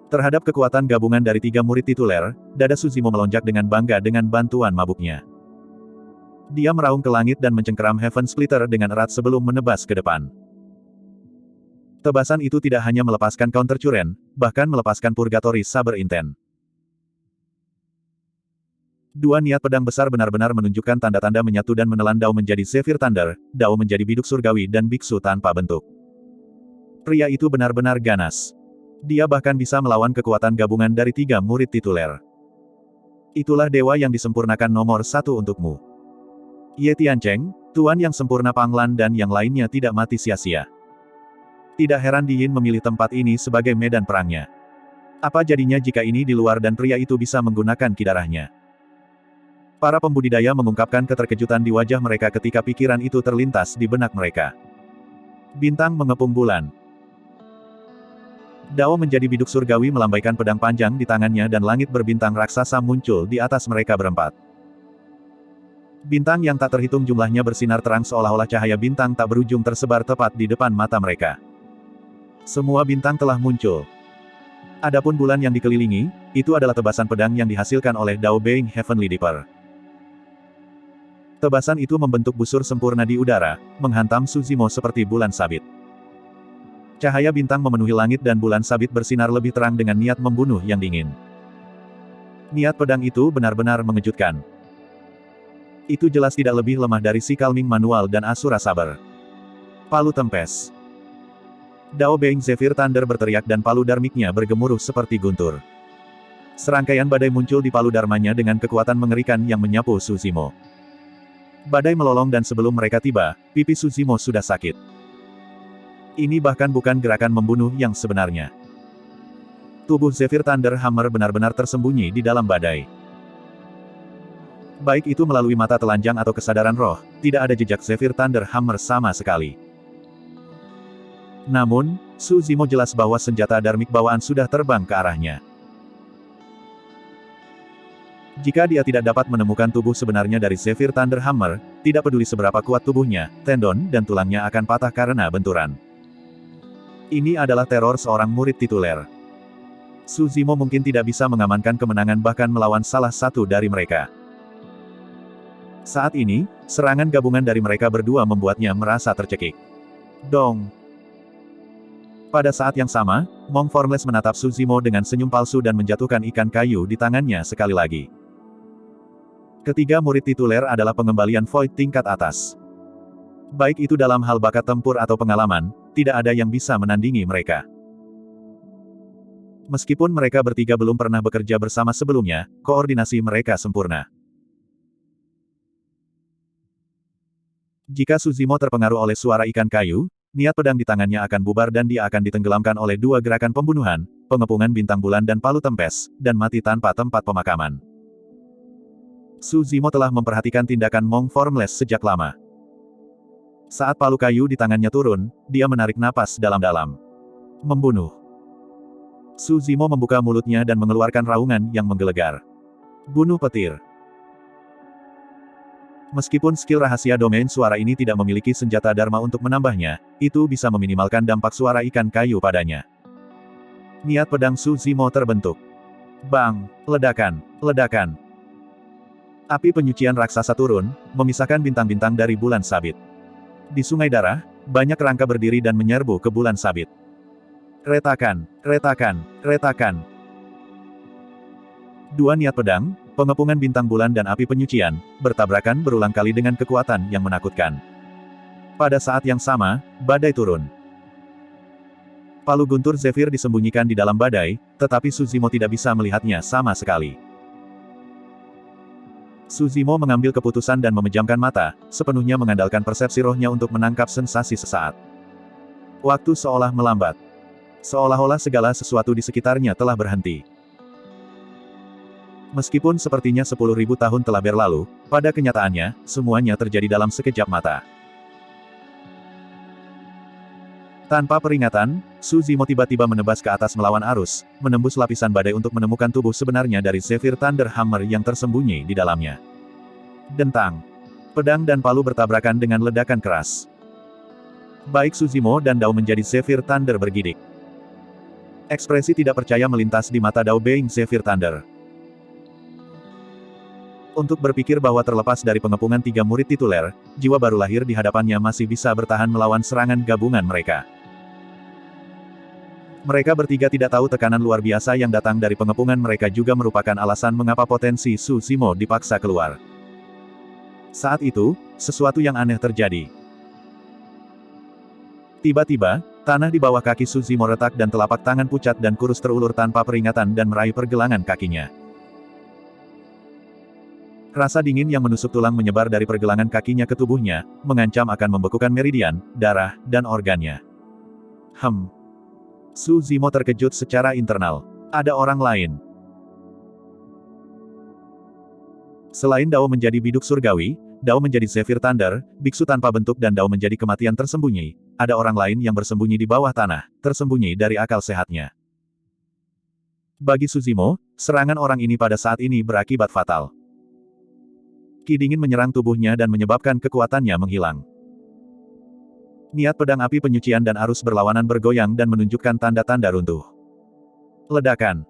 Terhadap kekuatan gabungan dari 3 murid tituler, dada Su Zimo melonjak dengan bangga dengan bantuan mabuknya. Dia meraung ke langit dan mencengkeram Heaven Splitter dengan erat sebelum menebas ke depan. Tebasan itu tidak hanya melepaskan counter curen, bahkan melepaskan Purgatory Saber Intense. 2 niat pedang besar benar-benar menunjukkan tanda-tanda menyatu dan menelan Dao menjadi Zephyr Thunder, Dao menjadi biduk surgawi dan biksu tanpa bentuk. Pria itu benar-benar ganas. Dia bahkan bisa melawan kekuatan gabungan dari 3 murid tituler. Itulah dewa yang disempurnakan nomor 1 untukmu. Ye Tiancheng, Tuan yang sempurna Panglan dan yang lainnya tidak mati sia-sia. Tidak heran Di Yin memilih tempat ini sebagai medan perangnya. Apa jadinya jika ini di luar dan pria itu bisa menggunakan ki darahnya? Para pembudidaya mengungkapkan keterkejutan di wajah mereka ketika pikiran itu terlintas di benak mereka. Bintang mengepung bulan. Dao menjadi biduk surgawi melambaikan pedang panjang di tangannya dan langit berbintang raksasa muncul di atas mereka berempat. Bintang yang tak terhitung jumlahnya bersinar terang seolah-olah cahaya bintang tak berujung tersebar tepat di depan mata mereka. Semua bintang telah muncul. Adapun bulan yang dikelilingi, itu adalah tebasan pedang yang dihasilkan oleh Dao Being Heavenly Dipper. Tebasan itu membentuk busur sempurna di udara, menghantam Su Zimo seperti bulan sabit. Cahaya bintang memenuhi langit dan bulan sabit bersinar lebih terang dengan niat membunuh yang dingin. Niat pedang itu benar-benar mengejutkan. Itu jelas tidak lebih lemah dari si Calming Manual dan Asura Saber. Palu Tempes. Dao Being Zephyr Thunder berteriak dan palu darmiknya bergemuruh seperti guntur. Serangkaian badai muncul di palu dharmanya dengan kekuatan mengerikan yang menyapu Su Zimo. Badai melolong dan sebelum mereka tiba, pipi Suzimo sudah sakit. Ini bahkan bukan gerakan membunuh yang sebenarnya. Tubuh Zephyr Thunder Hammer benar-benar tersembunyi di dalam badai. Baik itu melalui mata telanjang atau kesadaran roh, tidak ada jejak Zephyr Thunder Hammer sama sekali. Namun, Suzimo jelas bahwa senjata darmik bawaan sudah terbang ke arahnya. Jika dia tidak dapat menemukan tubuh sebenarnya dari Zephyr Thunder Hammer, tidak peduli seberapa kuat tubuhnya, tendon dan tulangnya akan patah karena benturan. Ini adalah teror seorang murid tituler. Suzimo mungkin tidak bisa mengamankan kemenangan bahkan melawan salah satu dari mereka. Saat ini, serangan gabungan dari mereka berdua membuatnya merasa tercekik. Dong! Pada saat yang sama, Monk Formless menatap Suzimo dengan senyum palsu dan menjatuhkan ikan kayu di tangannya sekali lagi. Ketiga murid tituler adalah pengembalian Void tingkat atas. Baik itu dalam hal bakat tempur atau pengalaman, tidak ada yang bisa menandingi mereka. Meskipun mereka bertiga belum pernah bekerja bersama sebelumnya, koordinasi mereka sempurna. Jika Suzimo terpengaruh oleh suara ikan kayu, niat pedang di tangannya akan bubar dan dia akan ditenggelamkan oleh dua gerakan pembunuhan, pengepungan bintang bulan dan palu tempes, dan mati tanpa tempat pemakaman. Suzimo telah memperhatikan tindakan Monk Formless sejak lama. Saat palu kayu di tangannya turun, dia menarik napas dalam-dalam. Membunuh. Suzimo membuka mulutnya dan mengeluarkan raungan yang menggelegar. Bunuh petir. Meskipun skill rahasia domain suara ini tidak memiliki senjata Dharma untuk menambahnya, itu bisa meminimalkan dampak suara ikan kayu padanya. Niat pedang Suzimo terbentuk. Bang! Ledakan! Ledakan! Api penyucian raksasa turun, memisahkan bintang-bintang dari bulan sabit. Di sungai darah, banyak rangka berdiri dan menyerbu ke bulan sabit. Retakan, retakan, retakan. Dua niat pedang, pengepungan bintang bulan dan api penyucian, bertabrakan berulang kali dengan kekuatan yang menakutkan. Pada saat yang sama, badai turun. Palu guntur Zephyr disembunyikan di dalam badai, tetapi Suzimo tidak bisa melihatnya sama sekali. Suzimo mengambil keputusan dan memejamkan mata, sepenuhnya mengandalkan persepsi rohnya untuk menangkap sensasi sesaat. Waktu seolah melambat. Seolah-olah segala sesuatu di sekitarnya telah berhenti. Meskipun sepertinya 10.000 tahun telah berlalu, pada kenyataannya, semuanya terjadi dalam sekejap mata. Tanpa peringatan, Suzimo tiba-tiba menebas ke atas melawan arus, menembus lapisan badai untuk menemukan tubuh sebenarnya dari Zephyr Thunder Hammer yang tersembunyi di dalamnya. Dentang. Pedang dan palu bertabrakan dengan ledakan keras. Baik Suzimo dan Dao menjadi Zephyr Thunder bergidik. Ekspresi tidak percaya melintas di mata Dao Being Zephyr Thunder. Untuk berpikir bahwa terlepas dari pengepungan tiga murid tituler, jiwa baru lahir di hadapannya masih bisa bertahan melawan serangan gabungan mereka. Mereka bertiga tidak tahu tekanan luar biasa yang datang dari pengepungan mereka juga merupakan alasan mengapa potensi Suzimo dipaksa keluar. Saat itu, sesuatu yang aneh terjadi. Tiba-tiba, tanah di bawah kaki Suzimo retak dan telapak tangan pucat dan kurus terulur tanpa peringatan dan meraih pergelangan kakinya. Rasa dingin yang menusuk tulang menyebar dari pergelangan kakinya ke tubuhnya, mengancam akan membekukan meridian, darah, dan organnya. Suzimo terkejut secara internal. Ada orang lain. Selain Dao menjadi biduk surgawi, Dao menjadi Zephyr Thunder, biksu tanpa bentuk dan Dao menjadi kematian tersembunyi, ada orang lain yang bersembunyi di bawah tanah, tersembunyi dari akal sehatnya. Bagi Suzimo, serangan orang ini pada saat ini berakibat fatal. Ki dingin menyerang tubuhnya dan menyebabkan kekuatannya menghilang. Niat pedang api penyucian dan arus berlawanan bergoyang dan menunjukkan tanda-tanda runtuh. Ledakan.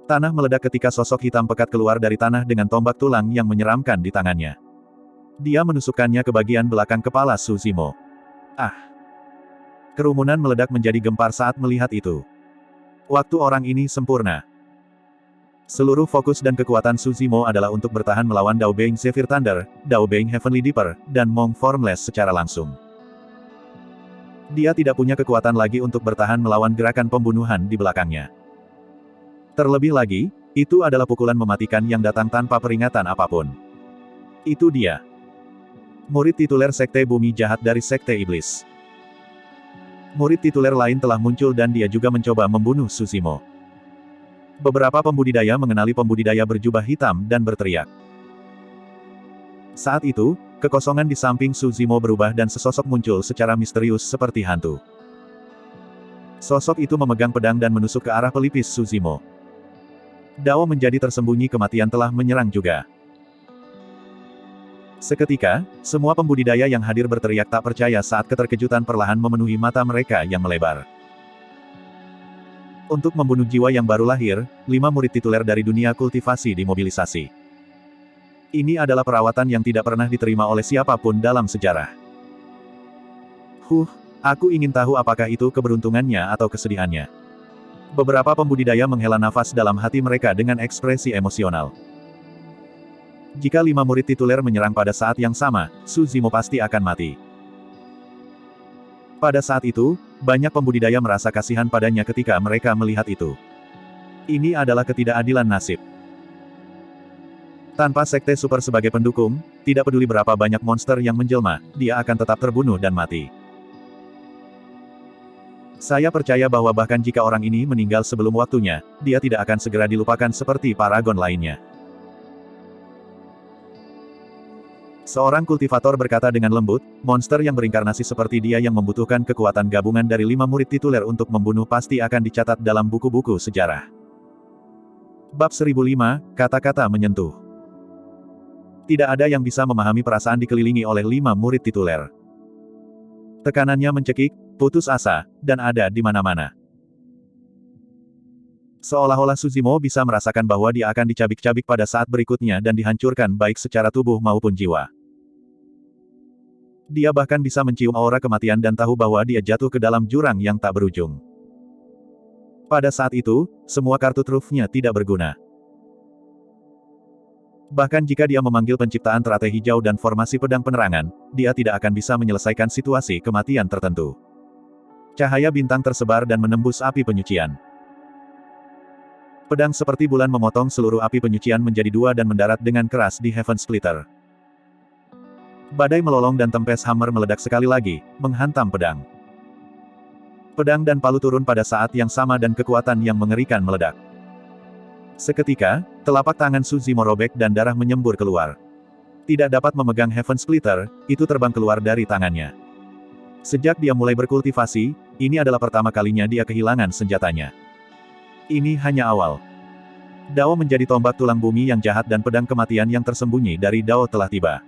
Tanah meledak ketika sosok hitam pekat keluar dari tanah dengan tombak tulang yang menyeramkan di tangannya. Dia menusukkannya ke bagian belakang kepala Suzimo. Kerumunan meledak menjadi gempar saat melihat itu. Waktu orang ini sempurna. Seluruh fokus dan kekuatan Suzimo adalah untuk bertahan melawan Dao Being Zephyr Thunder, Dao Being Heavenly Dipper, dan Monk Formless secara langsung. Dia tidak punya kekuatan lagi untuk bertahan melawan gerakan pembunuhan di belakangnya. Terlebih lagi, itu adalah pukulan mematikan yang datang tanpa peringatan apapun. Itu dia. Murid tituler Sekte Bumi Jahat dari Sekte Iblis. Murid tituler lain telah muncul dan dia juga mencoba membunuh Suzimo. Beberapa pembudidaya mengenali pembudidaya berjubah hitam dan berteriak. Saat itu, kekosongan di samping Suzimo berubah dan sesosok muncul secara misterius seperti hantu. Sosok itu memegang pedang dan menusuk ke arah pelipis Suzimo. Dao menjadi tersembunyi, kematian telah menyerang juga. Seketika, semua pembudidaya yang hadir berteriak tak percaya saat keterkejutan perlahan memenuhi mata mereka yang melebar. Untuk membunuh jiwa yang baru lahir, 5 murid tituler dari dunia kultivasi dimobilisasi. Ini adalah perawatan yang tidak pernah diterima oleh siapapun dalam sejarah. Aku ingin tahu apakah itu keberuntungannya atau kesedihannya. Beberapa pembudidaya menghela nafas dalam hati mereka dengan ekspresi emosional. Jika 5 murid tituler menyerang pada saat yang sama, Suzimo pasti akan mati. Pada saat itu, banyak pembudidaya merasa kasihan padanya ketika mereka melihat itu. Ini adalah ketidakadilan nasib. Tanpa sekte super sebagai pendukung, tidak peduli berapa banyak monster yang menjelma, dia akan tetap terbunuh dan mati. Saya percaya bahwa bahkan jika orang ini meninggal sebelum waktunya, dia tidak akan segera dilupakan seperti paragon lainnya. Seorang kultivator berkata dengan lembut, monster yang berinkarnasi seperti dia yang membutuhkan kekuatan gabungan dari 5 murid tituler untuk membunuh pasti akan dicatat dalam buku-buku sejarah. Bab 1005, kata-kata menyentuh. Tidak ada yang bisa memahami perasaan dikelilingi oleh 5 murid tituler. Tekanannya mencekik, putus asa, dan ada di mana-mana. Seolah-olah Suzimo bisa merasakan bahwa dia akan dicabik-cabik pada saat berikutnya dan dihancurkan baik secara tubuh maupun jiwa. Dia bahkan bisa mencium aura kematian dan tahu bahwa dia jatuh ke dalam jurang yang tak berujung. Pada saat itu, semua kartu trufnya tidak berguna. Bahkan jika dia memanggil penciptaan teratai hijau dan formasi pedang penerangan, dia tidak akan bisa menyelesaikan situasi kematian tertentu. Cahaya bintang tersebar dan menembus api penyucian. Pedang seperti bulan memotong seluruh api penyucian menjadi 2 dan mendarat dengan keras di Heaven Splitter. Badai melolong dan tempes hammer meledak sekali lagi, menghantam pedang. Pedang dan palu turun pada saat yang sama dan kekuatan yang mengerikan meledak. Seketika, telapak tangan Suzimo robek dan darah menyembur keluar. Tidak dapat memegang Heaven Splitter, itu terbang keluar dari tangannya. Sejak dia mulai berkultivasi, ini adalah pertama kalinya dia kehilangan senjatanya. Ini hanya awal. Dao menjadi tombak tulang bumi yang jahat dan pedang kematian yang tersembunyi dari Dao telah tiba.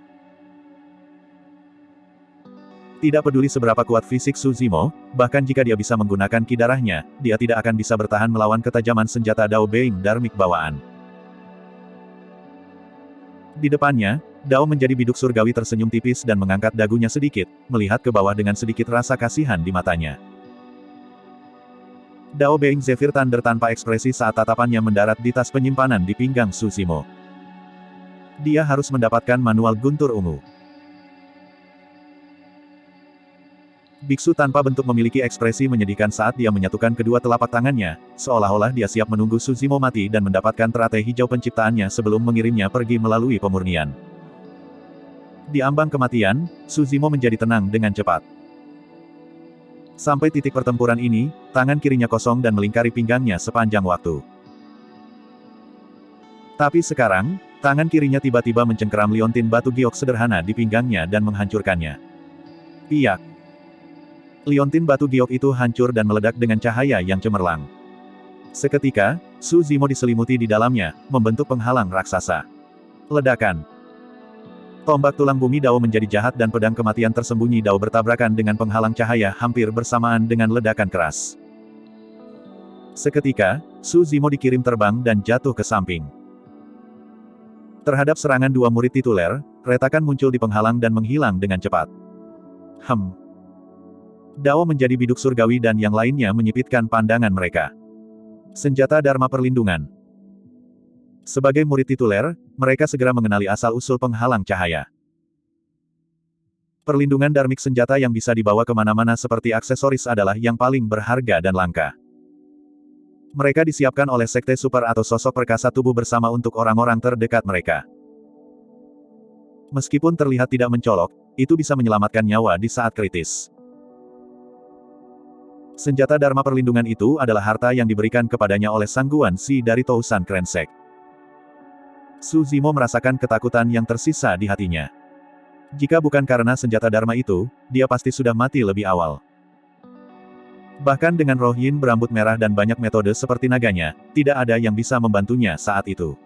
Tidak peduli seberapa kuat fisik Suzimo, bahkan jika dia bisa menggunakan ki darahnya, dia tidak akan bisa bertahan melawan ketajaman senjata Dao Being Dharmic bawaan. Di depannya, Dao menjadi biduk surgawi tersenyum tipis dan mengangkat dagunya sedikit, melihat ke bawah dengan sedikit rasa kasihan di matanya. Dao Being Zephyr Thunder tanpa ekspresi saat tatapannya mendarat di tas penyimpanan di pinggang Suzimo. Dia harus mendapatkan manual guntur ungu. Biksu tanpa bentuk memiliki ekspresi menyedihkan saat dia menyatukan kedua telapak tangannya, seolah-olah dia siap menunggu Suzimo mati dan mendapatkan teratai hijau penciptaannya sebelum mengirimnya pergi melalui pemurnian. Di ambang kematian, Suzimo menjadi tenang dengan cepat. Sampai titik pertempuran ini, tangan kirinya kosong dan melingkari pinggangnya sepanjang waktu. Tapi sekarang, tangan kirinya tiba-tiba mencengkeram liontin batu giok sederhana di pinggangnya dan menghancurkannya. Piyak. Liontin batu giok itu hancur dan meledak dengan cahaya yang cemerlang. Seketika, Suzimo diselimuti di dalamnya, membentuk penghalang raksasa. Ledakan. Tombak tulang bumi Dao menjadi jahat dan pedang kematian tersembunyi Dao bertabrakan dengan penghalang cahaya hampir bersamaan dengan ledakan keras. Seketika, Suzimo dikirim terbang dan jatuh ke samping. Terhadap serangan 2 murid tituler, retakan muncul di penghalang dan menghilang dengan cepat. Dao menjadi biduk surgawi dan yang lainnya menyipitkan pandangan mereka. Senjata Dharma Perlindungan. Sebagai murid tituler, mereka segera mengenali asal-usul penghalang cahaya. Perlindungan dharmik senjata yang bisa dibawa kemana-mana seperti aksesoris adalah yang paling berharga dan langka. Mereka disiapkan oleh sekte super atau sosok perkasa tubuh bersama untuk orang-orang terdekat mereka. Meskipun terlihat tidak mencolok, itu bisa menyelamatkan nyawa di saat kritis. Senjata Dharma perlindungan itu adalah harta yang diberikan kepadanya oleh Sang Guanxi dari Tousan Krensek. Su Zimo merasakan ketakutan yang tersisa di hatinya. Jika bukan karena senjata Dharma itu, dia pasti sudah mati lebih awal. Bahkan dengan roh yin berambut merah dan banyak metode seperti naganya, tidak ada yang bisa membantunya saat itu.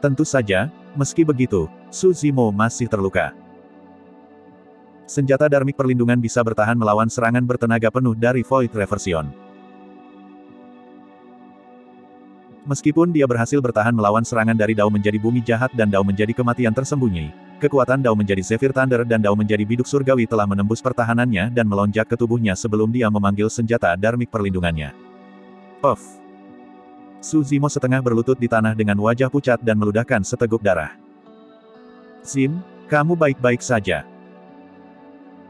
Tentu saja, meski begitu, Su Zimo masih terluka. Senjata Dharmik perlindungan bisa bertahan melawan serangan bertenaga penuh dari Void Reversion. Meskipun dia berhasil bertahan melawan serangan dari Dao menjadi bumi jahat dan Dao menjadi kematian tersembunyi, kekuatan Dao menjadi Zephyr Thunder dan Dao menjadi biduk surgawi telah menembus pertahanannya dan melonjak ke tubuhnya sebelum dia memanggil senjata Dharmik perlindungannya. Puff! Su Zimo setengah berlutut di tanah dengan wajah pucat dan meludahkan seteguk darah. Zim, kamu baik-baik saja.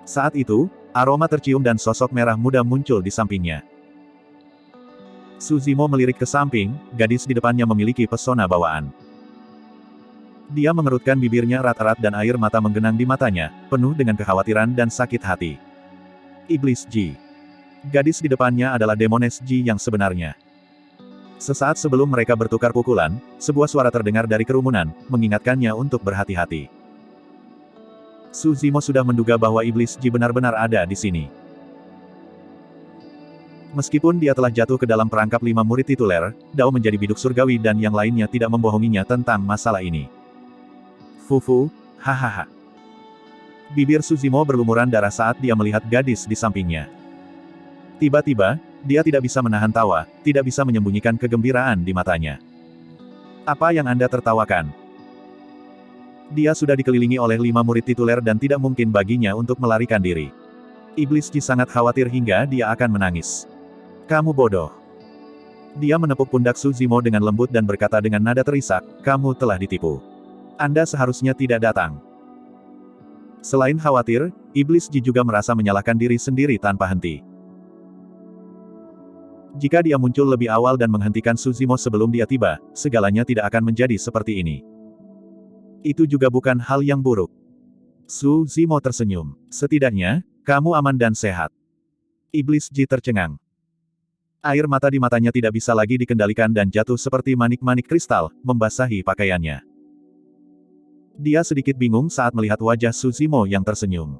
Saat itu, aroma tercium dan sosok merah muda muncul di sampingnya. Su Zimo melirik ke samping, gadis di depannya memiliki pesona bawaan. Dia mengerutkan bibirnya erat-erat dan air mata menggenang di matanya, penuh dengan kekhawatiran dan sakit hati. Iblis Ji. Gadis di depannya adalah Demones Ji yang sebenarnya. Sesaat sebelum mereka bertukar pukulan, sebuah suara terdengar dari kerumunan, mengingatkannya untuk berhati-hati. Su Zimo sudah menduga bahwa Iblis Ji benar-benar ada di sini. Meskipun dia telah jatuh ke dalam perangkap 5 murid tituler, Dao menjadi biduk surgawi dan yang lainnya tidak membohonginya tentang masalah ini. Fufu, hahaha. Bibir Su Zimo berlumuran darah saat dia melihat gadis di sampingnya. Tiba-tiba, dia tidak bisa menahan tawa, tidak bisa menyembunyikan kegembiraan di matanya. Apa yang Anda tertawakan? Dia sudah dikelilingi oleh 5 murid tituler dan tidak mungkin baginya untuk melarikan diri. Iblis Ji sangat khawatir hingga dia akan menangis. Kamu bodoh. Dia menepuk pundak Su Zimo dengan lembut dan berkata dengan nada terisak, kamu telah ditipu. Anda seharusnya tidak datang. Selain khawatir, Iblis Ji juga merasa menyalahkan diri sendiri tanpa henti. Jika dia muncul lebih awal dan menghentikan Su Zimo sebelum dia tiba, segalanya tidak akan menjadi seperti ini. Itu juga bukan hal yang buruk. Su Zimo tersenyum. Setidaknya, kamu aman dan sehat. Iblis Ji tercengang. Air mata di matanya tidak bisa lagi dikendalikan dan jatuh seperti manik-manik kristal, membasahi pakaiannya. Dia sedikit bingung saat melihat wajah Su Zimo yang tersenyum.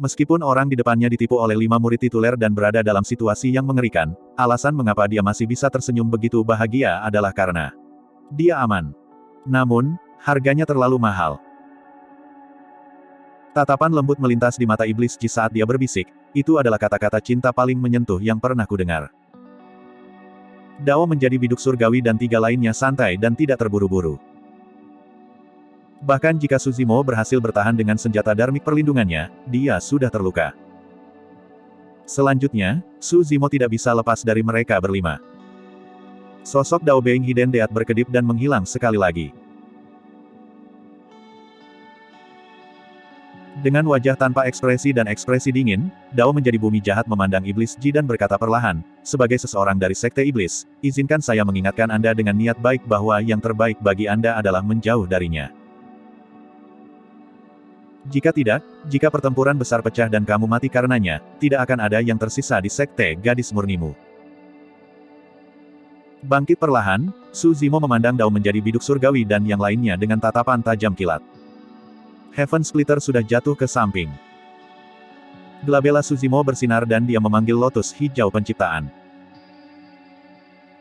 Meskipun orang di depannya ditipu oleh 5 murid tituler dan berada dalam situasi yang mengerikan, alasan mengapa dia masih bisa tersenyum begitu bahagia adalah karena dia aman. Namun, harganya terlalu mahal. Tatapan lembut melintas di mata Iblis Ji saat dia berbisik, itu adalah kata-kata cinta paling menyentuh yang pernah kudengar. Dao menjadi biduk surgawi dan 3 lainnya santai dan tidak terburu-buru. Bahkan jika Su Zimo berhasil bertahan dengan senjata Dharmik perlindungannya, dia sudah terluka. Selanjutnya, Su Zimo tidak bisa lepas dari mereka berlima. Sosok Dao Being Hiden Deat berkedip dan menghilang sekali lagi. Dengan wajah tanpa ekspresi dan ekspresi dingin, Dao menjadi bumi jahat memandang Iblis Ji dan berkata perlahan, sebagai seseorang dari Sekte Iblis, izinkan saya mengingatkan Anda dengan niat baik bahwa yang terbaik bagi Anda adalah menjauh darinya. Jika tidak, jika pertempuran besar pecah dan kamu mati karenanya, tidak akan ada yang tersisa di Sekte Gadis Murnimu. Bangkit perlahan, Su Zimo memandang Dao menjadi biduk surgawi dan yang lainnya dengan tatapan tajam kilat. Heaven Splitter sudah jatuh ke samping. Glabella Su Zimo bersinar dan dia memanggil lotus hijau penciptaan.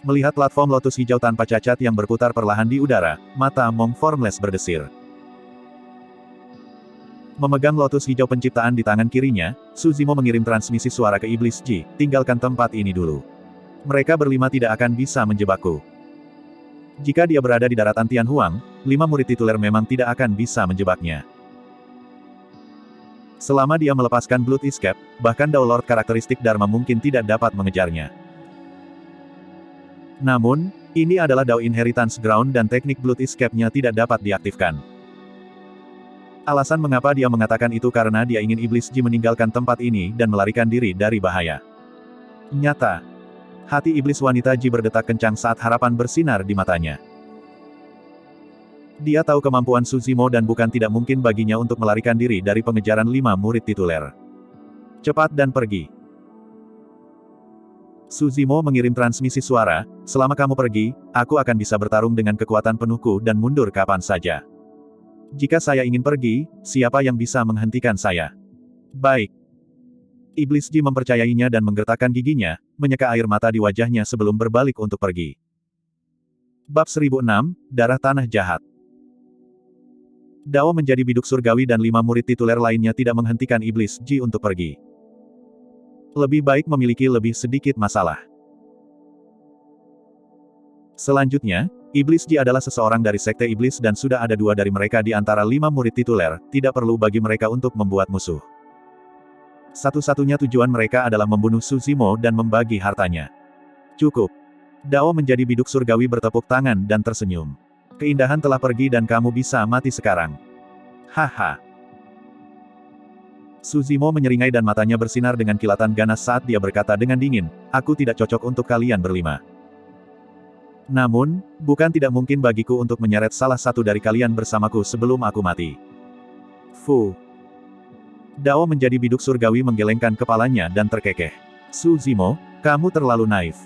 Melihat platform lotus hijau tanpa cacat yang berputar perlahan di udara, mata Mong Formless berdesir. Memegang lotus hijau penciptaan di tangan kirinya, Su Zimo mengirim transmisi suara ke Iblis Ji, tinggalkan tempat ini dulu. Mereka berlima tidak akan bisa menjebakku. Jika dia berada di daratan Tianhuang, 5 murid tituler memang tidak akan bisa menjebaknya. Selama dia melepaskan Blood Escape, bahkan Dao Lord karakteristik Dharma mungkin tidak dapat mengejarnya. Namun, ini adalah Dao Inheritance Ground dan teknik Blood Escape-nya tidak dapat diaktifkan. Alasan mengapa dia mengatakan itu karena dia ingin Iblis Ji meninggalkan tempat ini dan melarikan diri dari bahaya. Nyata. Hati iblis wanita Ji berdetak kencang saat harapan bersinar di matanya. Dia tahu kemampuan Suzimo dan bukan tidak mungkin baginya untuk melarikan diri dari pengejaran 5 murid tituler. Cepat dan pergi. Suzimo mengirim transmisi suara, selama kamu pergi, aku akan bisa bertarung dengan kekuatan penuhku dan mundur kapan saja. Jika saya ingin pergi, siapa yang bisa menghentikan saya? Baik. Iblis Ji mempercayainya dan menggertakkan giginya, menyeka air mata di wajahnya sebelum berbalik untuk pergi. Bab 1006, Darah Tanah Jahat. Dao menjadi biduk surgawi dan 5 murid tituler lainnya tidak menghentikan Iblis Ji untuk pergi. Lebih baik memiliki lebih sedikit masalah. Selanjutnya, Iblis Ji adalah seseorang dari Sekte Iblis dan sudah ada 2 dari mereka di antara 5 murid tituler, tidak perlu bagi mereka untuk membuat musuh. Satu-satunya tujuan mereka adalah membunuh Suzimo dan membagi hartanya. Cukup. Dao menjadi biduk surgawi bertepuk tangan dan tersenyum. Keindahan telah pergi dan kamu bisa mati sekarang. Haha. Suzimo menyeringai dan matanya bersinar dengan kilatan ganas saat dia berkata dengan dingin, aku tidak cocok untuk kalian berlima. Namun, bukan tidak mungkin bagiku untuk menyeret salah satu dari kalian bersamaku sebelum aku mati. Fu. Dao menjadi biduk surgawi menggelengkan kepalanya dan terkekeh. Suzimo, kamu terlalu naif.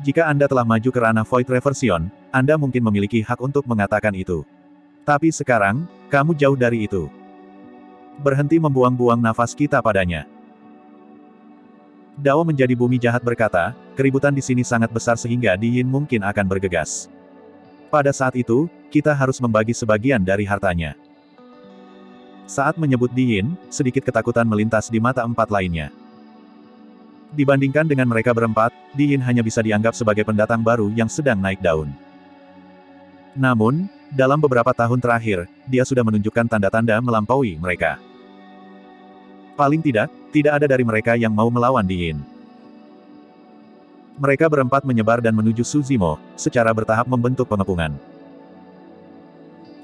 Jika Anda telah maju ke ranah Void Reversion, Anda mungkin memiliki hak untuk mengatakan itu. Tapi sekarang, kamu jauh dari itu. Berhenti membuang-buang nafas kita padanya. Dao menjadi bumi jahat berkata, keributan di sini sangat besar sehingga Di Yin mungkin akan bergegas. Pada saat itu, kita harus membagi sebagian dari hartanya. Saat menyebut Di Yin, sedikit ketakutan melintas di mata 4 lainnya. Dibandingkan dengan mereka berempat, Di Yin hanya bisa dianggap sebagai pendatang baru yang sedang naik daun. Namun, dalam beberapa tahun terakhir, dia sudah menunjukkan tanda-tanda melampaui mereka. Paling tidak ada dari mereka yang mau melawan Di Yin. Mereka berempat menyebar dan menuju Suzimo, secara bertahap membentuk pengepungan.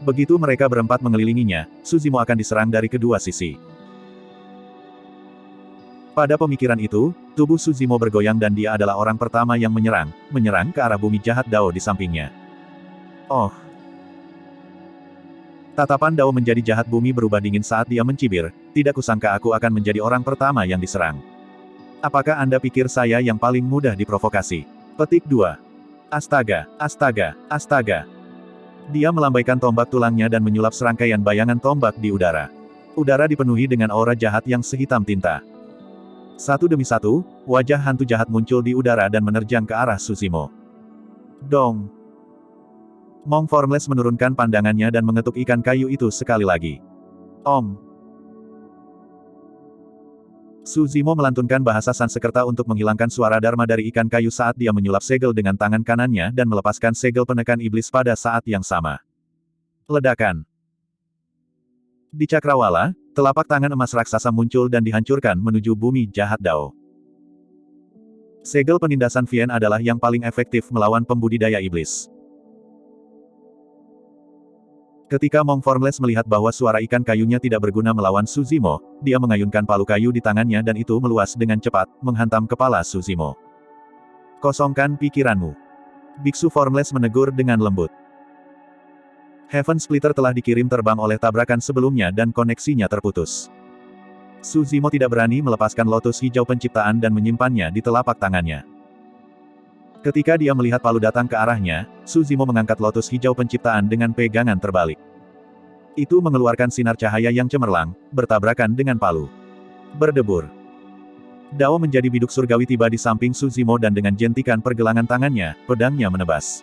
Begitu mereka berempat mengelilinginya, Suzimo akan diserang dari kedua sisi. Pada pemikiran itu, tubuh Suzimo bergoyang dan dia adalah orang pertama yang menyerang ke arah bumi jahat Dao di sampingnya. Oh. Tatapan Dao menjadi jahat bumi berubah dingin saat dia mencibir, tidak kusangka aku akan menjadi orang pertama yang diserang. Apakah Anda pikir saya yang paling mudah diprovokasi? Petik 2. Astaga, astaga, astaga. Dia melambaikan tombak tulangnya dan menyulap serangkaian bayangan tombak di udara. Udara dipenuhi dengan aura jahat yang sehitam tinta. Satu demi satu, wajah hantu jahat muncul di udara dan menerjang ke arah Suzimo. Dong. Monk Formless menurunkan pandangannya dan mengetuk ikan kayu itu sekali lagi. Om. Suzimo melantunkan bahasa Sanskerta untuk menghilangkan suara Dharma dari ikan kayu saat dia menyulap segel dengan tangan kanannya dan melepaskan segel penekan iblis pada saat yang sama. Ledakan. Di Cakrawala, telapak tangan emas raksasa muncul dan dihancurkan menuju bumi jahat Dao. Segel penindasan Vien adalah yang paling efektif melawan pembudidaya iblis. Ketika Monk Formless melihat bahwa suara ikan kayunya tidak berguna melawan Suzimo, dia mengayunkan palu kayu di tangannya dan itu meluas dengan cepat, menghantam kepala Suzimo. Kosongkan pikiranmu. Biksu Formless menegur dengan lembut. Heaven Splitter telah dikirim terbang oleh tabrakan sebelumnya dan koneksinya terputus. Suzimo tidak berani melepaskan lotus hijau penciptaan dan menyimpannya di telapak tangannya. Ketika dia melihat palu datang ke arahnya, Suzimo mengangkat lotus hijau penciptaan dengan pegangan terbalik. Itu mengeluarkan sinar cahaya yang cemerlang, bertabrakan dengan palu. Berdebur. Dao menjadi biduk surgawi tiba di samping Suzimo dan dengan jentikan pergelangan tangannya, pedangnya menebas.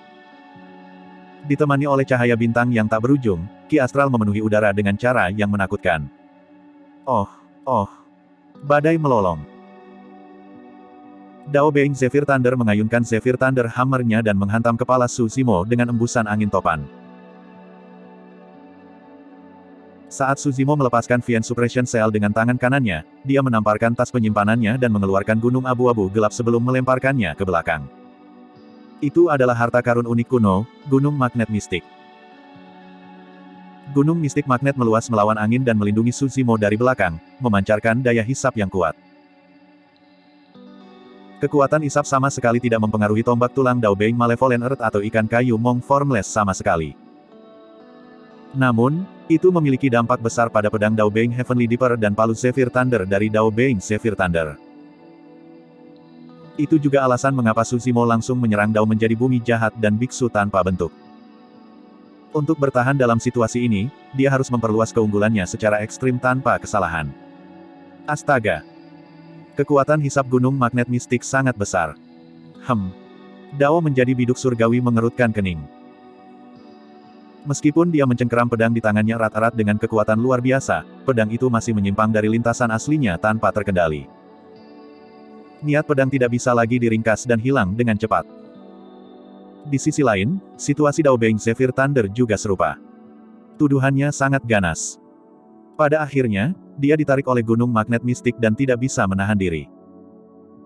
Ditemani oleh cahaya bintang yang tak berujung, ki astral memenuhi udara dengan cara yang menakutkan. Oh. Badai melolong. Dao Being Zephyr Thunder mengayunkan Zephyr Thunder Hammer-nya dan menghantam kepala Suzimo dengan embusan angin topan. Saat Suzimo melepaskan Vien Suppression Cell dengan tangan kanannya, dia menamparkan tas penyimpanannya dan mengeluarkan gunung abu-abu gelap sebelum melemparkannya ke belakang. Itu adalah harta karun unik kuno, Gunung Magnet Mistik. Gunung Mistik Magnet meluas melawan angin dan melindungi Suzimo dari belakang, memancarkan daya hisap yang kuat. Kekuatan isap sama sekali tidak mempengaruhi tombak tulang Dao Being Malevolent Earth atau ikan kayu Monk Formless sama sekali. Namun, itu memiliki dampak besar pada pedang Dao Being Heavenly Dipper dan palu Zephyr Thunder dari Dao Being Zephyr Thunder. Itu juga alasan mengapa Suzimo langsung menyerang Dao menjadi bumi jahat dan biksu tanpa bentuk. Untuk bertahan dalam situasi ini, dia harus memperluas keunggulannya secara ekstrim tanpa kesalahan. Astaga! Kekuatan hisap gunung magnet mistik sangat besar. Dao menjadi biduk surgawi mengerutkan kening. Meskipun dia mencengkeram pedang di tangannya erat-erat dengan kekuatan luar biasa, pedang itu masih menyimpang dari lintasan aslinya tanpa terkendali. Niat pedang tidak bisa lagi diringkas dan hilang dengan cepat. Di sisi lain, situasi Dao Being Zephyr Thunder juga serupa. Tuduhannya sangat ganas. Pada akhirnya, dia ditarik oleh gunung magnet mistik dan tidak bisa menahan diri.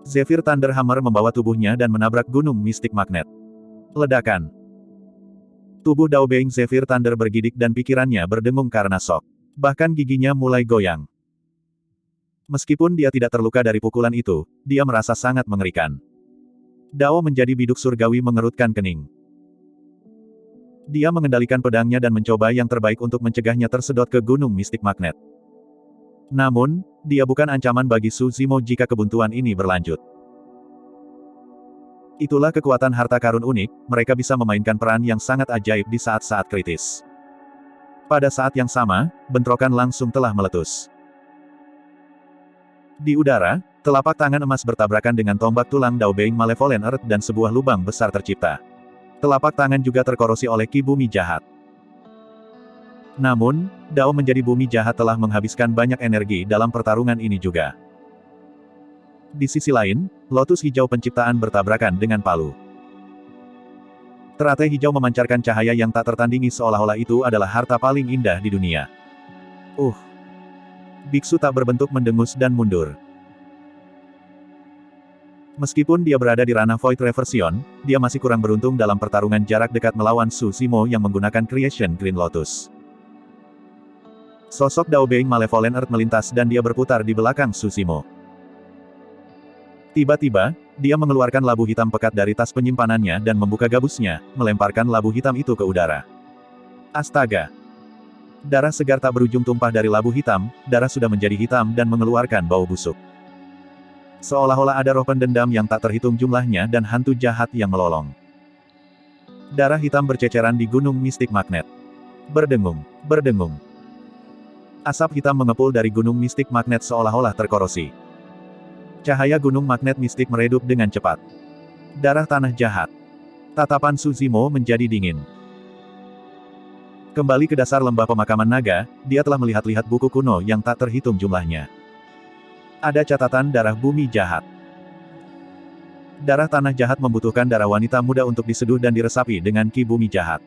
Zephyr Thunder Hammer membawa tubuhnya dan menabrak gunung mistik magnet. Ledakan. Tubuh Dao Being Zephyr Thunder bergidik dan pikirannya berdengung karena shock. Bahkan giginya mulai goyang. Meskipun dia tidak terluka dari pukulan itu, dia merasa sangat mengerikan. Dao menjadi biduk surgawi mengerutkan kening. Dia mengendalikan pedangnya dan mencoba yang terbaik untuk mencegahnya tersedot ke gunung mistik magnet. Namun, dia bukan ancaman bagi Suzimo jika kebuntuan ini berlanjut. Itulah kekuatan harta karun unik, mereka bisa memainkan peran yang sangat ajaib di saat-saat kritis. Pada saat yang sama, bentrokan langsung telah meletus. Di udara, telapak tangan emas bertabrakan dengan tombak tulang Dao Being Malevolent Earth dan sebuah lubang besar tercipta. Telapak tangan juga terkorosi oleh ki bumi jahat. Namun, Dao menjadi bumi jahat telah menghabiskan banyak energi dalam pertarungan ini juga. Di sisi lain, lotus hijau penciptaan bertabrakan dengan palu. Teratai hijau memancarkan cahaya yang tak tertandingi seolah-olah itu adalah harta paling indah di dunia. Biksu tak berbentuk mendengus dan mundur. Meskipun dia berada di ranah Void Reversion, dia masih kurang beruntung dalam pertarungan jarak dekat melawan Suzimo yang menggunakan Creation Green Lotus. Sosok Dao Being Malevolent Earth melintas dan dia berputar di belakang Suzimo. Tiba-tiba, dia mengeluarkan labu hitam pekat dari tas penyimpanannya dan membuka gabusnya, melemparkan labu hitam itu ke udara. Astaga! Darah segar tak berujung tumpah dari labu hitam, darah sudah menjadi hitam dan mengeluarkan bau busuk. Seolah-olah ada roh pendendam yang tak terhitung jumlahnya dan hantu jahat yang melolong. Darah hitam berceceran di gunung mistik magnet. Berdengung, berdengung. Asap hitam mengepul dari gunung mistik magnet seolah-olah terkorosi. Cahaya gunung magnet mistik meredup dengan cepat. Darah tanah jahat. Tatapan Suzimo menjadi dingin. Kembali ke dasar lembah pemakaman naga, dia telah melihat-lihat buku kuno yang tak terhitung jumlahnya. Ada catatan darah bumi jahat. Darah tanah jahat membutuhkan darah wanita muda untuk diseduh dan diresapi dengan ki bumi jahat.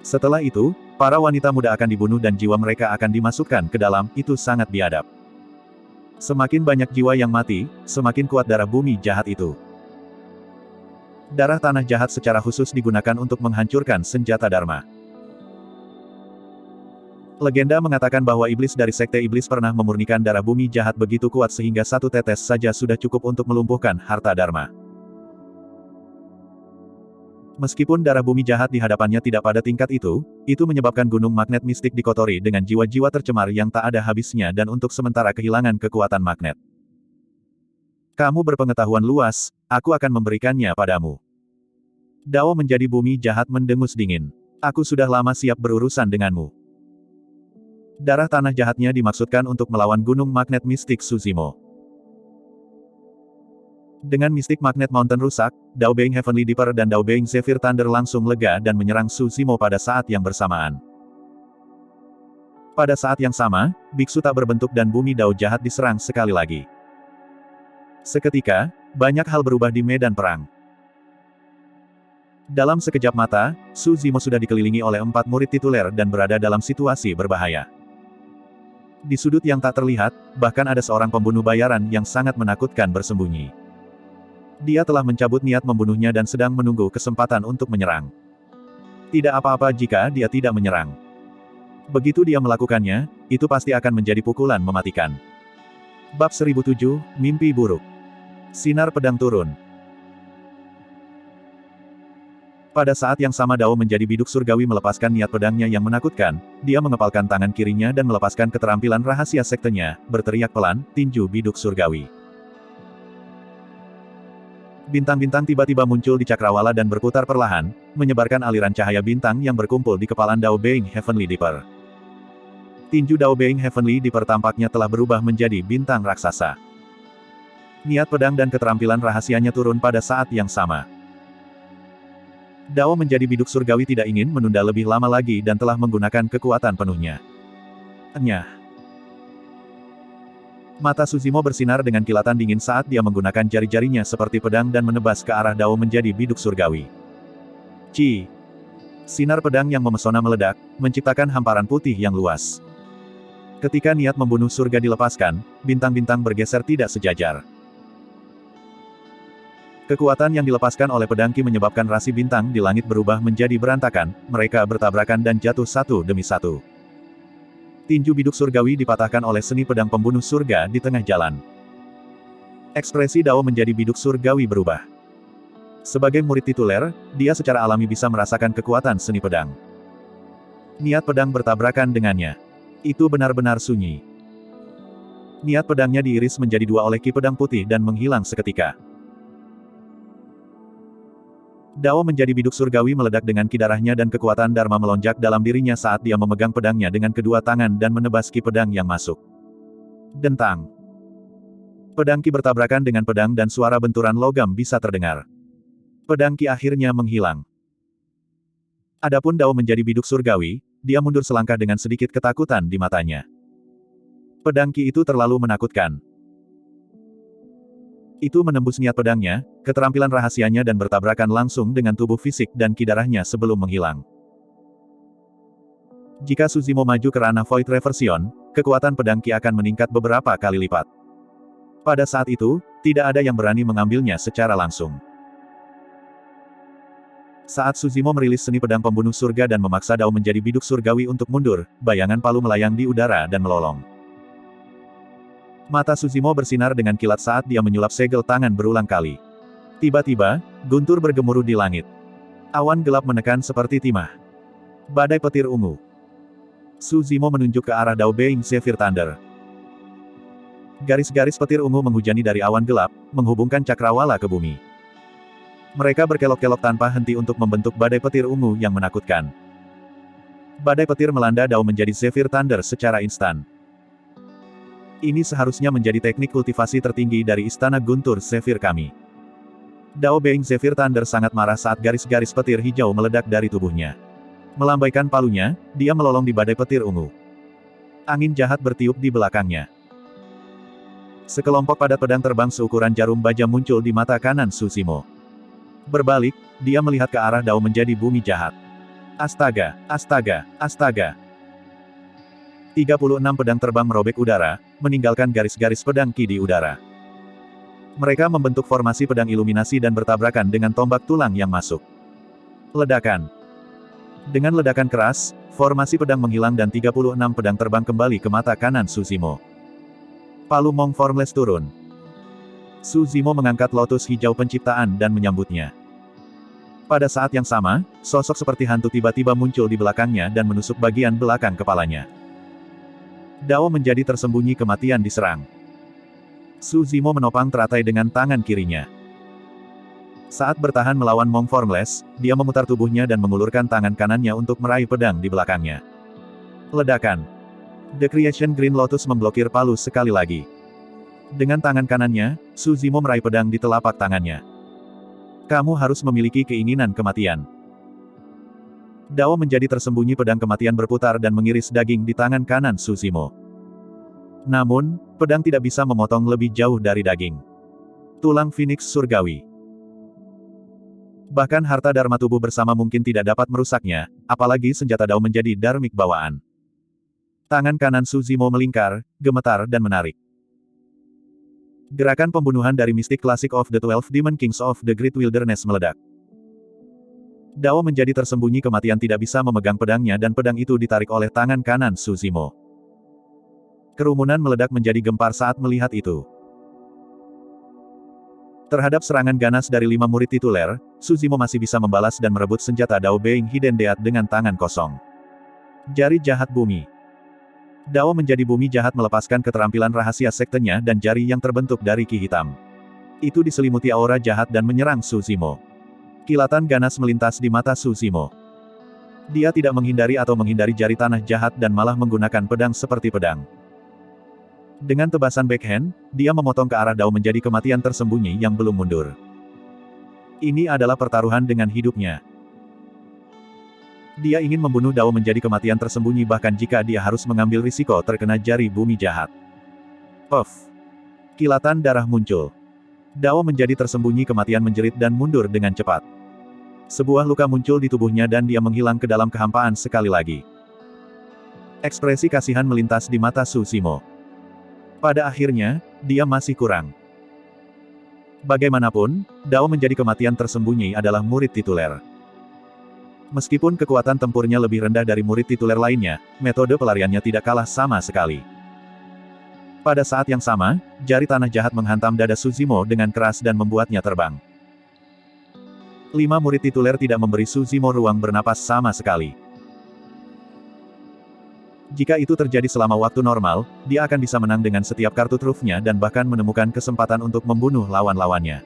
Setelah itu, para wanita muda akan dibunuh dan jiwa mereka akan dimasukkan ke dalam, itu sangat biadab. Semakin banyak jiwa yang mati, semakin kuat darah bumi jahat itu. Darah tanah jahat secara khusus digunakan untuk menghancurkan senjata Dharma. Legenda mengatakan bahwa iblis dari Sekte Iblis pernah memurnikan darah bumi jahat begitu kuat sehingga satu tetes saja sudah cukup untuk melumpuhkan harta Dharma. Meskipun darah bumi jahat di hadapannya tidak pada tingkat itu menyebabkan gunung magnet mistik dikotori dengan jiwa-jiwa tercemar yang tak ada habisnya dan untuk sementara kehilangan kekuatan magnet. Kamu berpengetahuan luas, aku akan memberikannya padamu. Dao menjadi bumi jahat mendengus dingin. Aku sudah lama siap berurusan denganmu. Darah tanah jahatnya dimaksudkan untuk melawan gunung magnet mistik Suzimo. Dengan mistik magnet mountain rusak, Dao Being Heavenly Dipper dan Dao Being Zephyr Thunder langsung lega dan menyerang Suzimo pada saat yang bersamaan. Pada saat yang sama, biksu tak berbentuk dan bumi Dao jahat diserang sekali lagi. Seketika, banyak hal berubah di medan perang. Dalam sekejap mata, Suzimo sudah dikelilingi oleh 4 murid tituler dan berada dalam situasi berbahaya. Di sudut yang tak terlihat, bahkan ada seorang pembunuh bayaran yang sangat menakutkan bersembunyi. Dia telah mencabut niat membunuhnya dan sedang menunggu kesempatan untuk menyerang. Tidak apa-apa jika dia tidak menyerang. Begitu dia melakukannya, itu pasti akan menjadi pukulan mematikan. Bab 1007, Mimpi Buruk. Sinar pedang turun. Pada saat yang sama Dao menjadi biduk surgawi melepaskan niat pedangnya yang menakutkan, dia mengepalkan tangan kirinya dan melepaskan keterampilan rahasia sektenya, berteriak pelan, tinju biduk surgawi. Bintang-bintang tiba-tiba muncul di cakrawala dan berputar perlahan, menyebarkan aliran cahaya bintang yang berkumpul di kepalan Dao Being Heavenly Dipper. Tinju Dao Being Heavenly Dipper tampaknya telah berubah menjadi bintang raksasa. Niat pedang dan keterampilan rahasianya turun pada saat yang sama. Dao menjadi biduk surgawi tidak ingin menunda lebih lama lagi dan telah menggunakan kekuatan penuhnya. Nyah. Mata Suzimo bersinar dengan kilatan dingin saat dia menggunakan jari-jarinya seperti pedang dan menebas ke arah Dao menjadi biduk surgawi. Ci. Sinar pedang yang memesona meledak, menciptakan hamparan putih yang luas. Ketika niat membunuh surga dilepaskan, bintang-bintang bergeser tidak sejajar. Kekuatan yang dilepaskan oleh pedang Qi menyebabkan rasi bintang di langit berubah menjadi berantakan, mereka bertabrakan dan jatuh satu demi satu. Tinju biduk surgawi dipatahkan oleh seni pedang pembunuh surga di tengah jalan. Ekspresi Dao menjadi biduk surgawi berubah. Sebagai murid tituler, dia secara alami bisa merasakan kekuatan seni pedang. Niat pedang bertabrakan dengannya. Itu benar-benar sunyi. Niat pedangnya diiris menjadi dua oleh Qi pedang putih dan menghilang seketika. Dao menjadi biduk surgawi meledak dengan Qi darahnya dan kekuatan Dharma melonjak dalam dirinya saat dia memegang pedangnya dengan kedua tangan dan menebas Qi pedang yang masuk. Dentang. Pedang Qi bertabrakan dengan pedang dan suara benturan logam bisa terdengar. Pedang Qi akhirnya menghilang. Adapun Dao menjadi biduk surgawi, dia mundur selangkah dengan sedikit ketakutan di matanya. Pedang Qi itu terlalu menakutkan. Itu menembus niat pedangnya, keterampilan rahasianya dan bertabrakan langsung dengan tubuh fisik dan Qi darahnya sebelum menghilang. Jika Suzimo maju ke ranah Void Reversion, kekuatan pedang Qi akan meningkat beberapa kali lipat. Pada saat itu, tidak ada yang berani mengambilnya secara langsung. Saat Suzimo merilis seni pedang pembunuh surga dan memaksa Dao menjadi biduk surgawi untuk mundur, bayangan palu melayang di udara dan melolong. Mata Suzimo bersinar dengan kilat saat dia menyulap segel tangan berulang kali. Tiba-tiba, guntur bergemuruh di langit. Awan gelap menekan seperti timah. Badai petir ungu. Suzimo menunjuk ke arah Dao Being Zephyr Thunder. Garis-garis petir ungu menghujani dari awan gelap, menghubungkan cakrawala ke bumi. Mereka berkelok-kelok tanpa henti untuk membentuk badai petir ungu yang menakutkan. Badai petir melanda Dao menjadi Zephyr Thunder secara instan. Ini seharusnya menjadi teknik kultivasi tertinggi dari Istana Guntur Zephyr kami. Dao Being Zephyr Thunder sangat marah saat garis-garis petir hijau meledak dari tubuhnya. Melambaikan palunya, dia melolong di badai petir ungu. Angin jahat bertiup di belakangnya. Sekelompok padat pedang terbang seukuran jarum baja muncul di mata kanan Suzimo. Berbalik, dia melihat ke arah Dao menjadi bumi jahat. Astaga, astaga, astaga. 36 pedang terbang merobek udara, meninggalkan garis-garis pedang Qi di udara. Mereka membentuk formasi pedang iluminasi dan bertabrakan dengan tombak tulang yang masuk. Ledakan. Dengan ledakan keras, formasi pedang menghilang dan 36 pedang terbang kembali ke mata kanan Suzimo. Palu Mong Formless turun. Suzimo mengangkat lotus hijau penciptaan dan menyambutnya. Pada saat yang sama, sosok seperti hantu tiba-tiba muncul di belakangnya dan menusuk bagian belakang kepalanya. Dao menjadi tersembunyi kematian diserang. Suzimo menopang teratai dengan tangan kirinya. Saat bertahan melawan Mong Formless, dia memutar tubuhnya dan mengulurkan tangan kanannya untuk meraih pedang di belakangnya. Ledakan. The Creation Green Lotus memblokir palu sekali lagi. Dengan tangan kanannya, Suzimo meraih pedang di telapak tangannya. Kamu harus memiliki keinginan kematian. Dao menjadi tersembunyi pedang kematian berputar dan mengiris daging di tangan kanan Suzimo. Namun, pedang tidak bisa memotong lebih jauh dari daging. Tulang Phoenix Surgawi. Bahkan harta dharma tubuh bersama mungkin tidak dapat merusaknya, apalagi senjata Dao menjadi dharmik bawaan. Tangan kanan Suzimo melingkar, gemetar dan menarik. Gerakan pembunuhan dari mistik klasik of the 12 Demon Kings of the Great Wilderness meledak. Dao menjadi tersembunyi kematian tidak bisa memegang pedangnya dan pedang itu ditarik oleh tangan kanan Suzimo. Kerumunan meledak menjadi gempar saat melihat itu. Terhadap serangan ganas dari 5 murid tituler, Su Zimo masih bisa membalas dan merebut senjata Dao Being Hidden Death dengan tangan kosong. Jari jahat bumi. Dao menjadi bumi jahat melepaskan keterampilan rahasia sektenya dan jari yang terbentuk dari ki hitam. Itu diselimuti aura jahat dan menyerang Su Zimo. Kilatan ganas melintas di mata Su Zimo. Dia tidak menghindari atau menghindari jari tanah jahat dan malah menggunakan pedang seperti pedang. Dengan tebasan backhand, dia memotong ke arah Dao menjadi kematian tersembunyi yang belum mundur. Ini adalah pertaruhan dengan hidupnya. Dia ingin membunuh Dao menjadi kematian tersembunyi bahkan jika dia harus mengambil risiko terkena jari bumi jahat. Puff! Kilatan darah muncul. Dao menjadi tersembunyi kematian menjerit dan mundur dengan cepat. Sebuah luka muncul di tubuhnya dan dia menghilang ke dalam kehampaan sekali lagi. Ekspresi kasihan melintas di mata Su Zimo. Pada akhirnya, dia masih kurang. Bagaimanapun, Dao menjadi kematian tersembunyi adalah murid tituler. Meskipun kekuatan tempurnya lebih rendah dari murid tituler lainnya, metode pelariannya tidak kalah sama sekali. Pada saat yang sama, jari tanah jahat menghantam dada Su Zimo dengan keras dan membuatnya terbang. 5 murid tituler tidak memberi Su Zimo ruang bernapas sama sekali. Jika itu terjadi selama waktu normal, dia akan bisa menang dengan setiap kartu trufnya dan bahkan menemukan kesempatan untuk membunuh lawan-lawannya.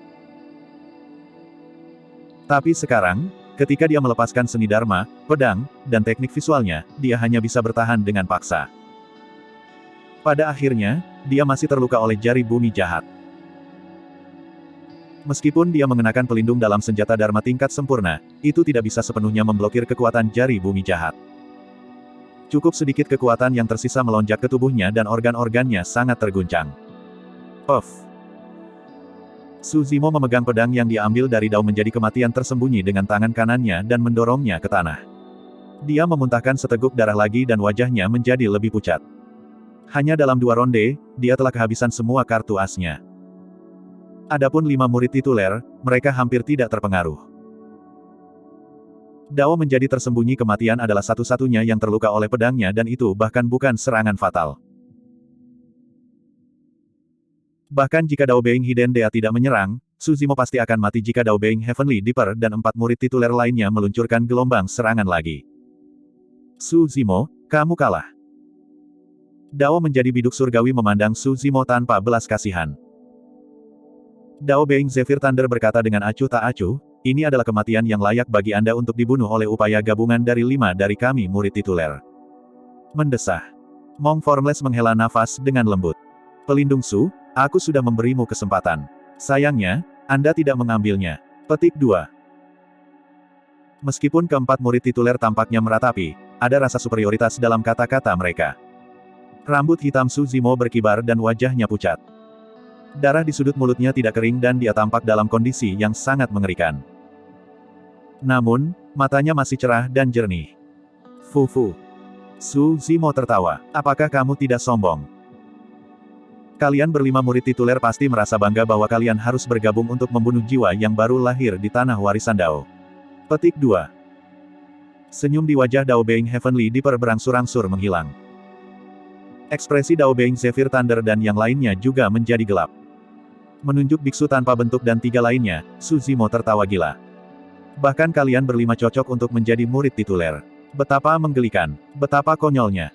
Tapi sekarang, ketika dia melepaskan seni dharma, pedang, dan teknik visualnya, dia hanya bisa bertahan dengan paksa. Pada akhirnya, dia masih terluka oleh jari bumi jahat. Meskipun dia mengenakan pelindung dalam senjata dharma tingkat sempurna, itu tidak bisa sepenuhnya memblokir kekuatan jari bumi jahat. Cukup sedikit kekuatan yang tersisa melonjak ke tubuhnya dan organ-organnya sangat terguncang. Puff! Su Zimo memegang pedang yang diambil dari Dao menjadi kematian tersembunyi dengan tangan kanannya dan mendorongnya ke tanah. Dia memuntahkan seteguk darah lagi dan wajahnya menjadi lebih pucat. Hanya dalam 2 ronde, dia telah kehabisan semua kartu asnya. Adapun 5 murid tituler, mereka hampir tidak terpengaruh. Dao menjadi tersembunyi kematian adalah satu-satunya yang terluka oleh pedangnya dan itu bahkan bukan serangan fatal. Bahkan jika Dao Being Hidden Death tidak menyerang, Su Zimo pasti akan mati jika Dao Being Heavenly Dipper dan 4 murid tituler lainnya meluncurkan gelombang serangan lagi. Su Zimo, kamu kalah. Dao menjadi biduk surgawi memandang Su Zimo tanpa belas kasihan. Dao Being Zephyr Thunder berkata dengan acuh tak acuh, ini adalah kematian yang layak bagi Anda untuk dibunuh oleh upaya gabungan dari 5 dari kami murid tituler. Mendesah. Mong Formless menghela nafas dengan lembut. Pelindung Su, aku sudah memberimu kesempatan. Sayangnya, Anda tidak mengambilnya. Petik 2. Meskipun keempat murid tituler tampaknya meratapi, ada rasa superioritas dalam kata-kata mereka. Rambut hitam Su Zimo berkibar dan wajahnya pucat. Darah di sudut mulutnya tidak kering dan dia tampak dalam kondisi yang sangat mengerikan. Namun, matanya masih cerah dan jernih. Fufu. Su Zimo tertawa. Apakah kamu tidak sombong? Kalian berlima murid tituler pasti merasa bangga bahwa kalian harus bergabung untuk membunuh jiwa yang baru lahir di tanah warisan Dao. Petik 2. Senyum di wajah Dao Being Heavenly Dipper berangsur-angsur menghilang. Ekspresi Dao Being Zephyr Thunder dan yang lainnya juga menjadi gelap. Menunjuk biksu tanpa bentuk dan 3 lainnya, Su Zimo tertawa gila. Bahkan kalian berlima cocok untuk menjadi murid tituler. Betapa menggelikan, betapa konyolnya.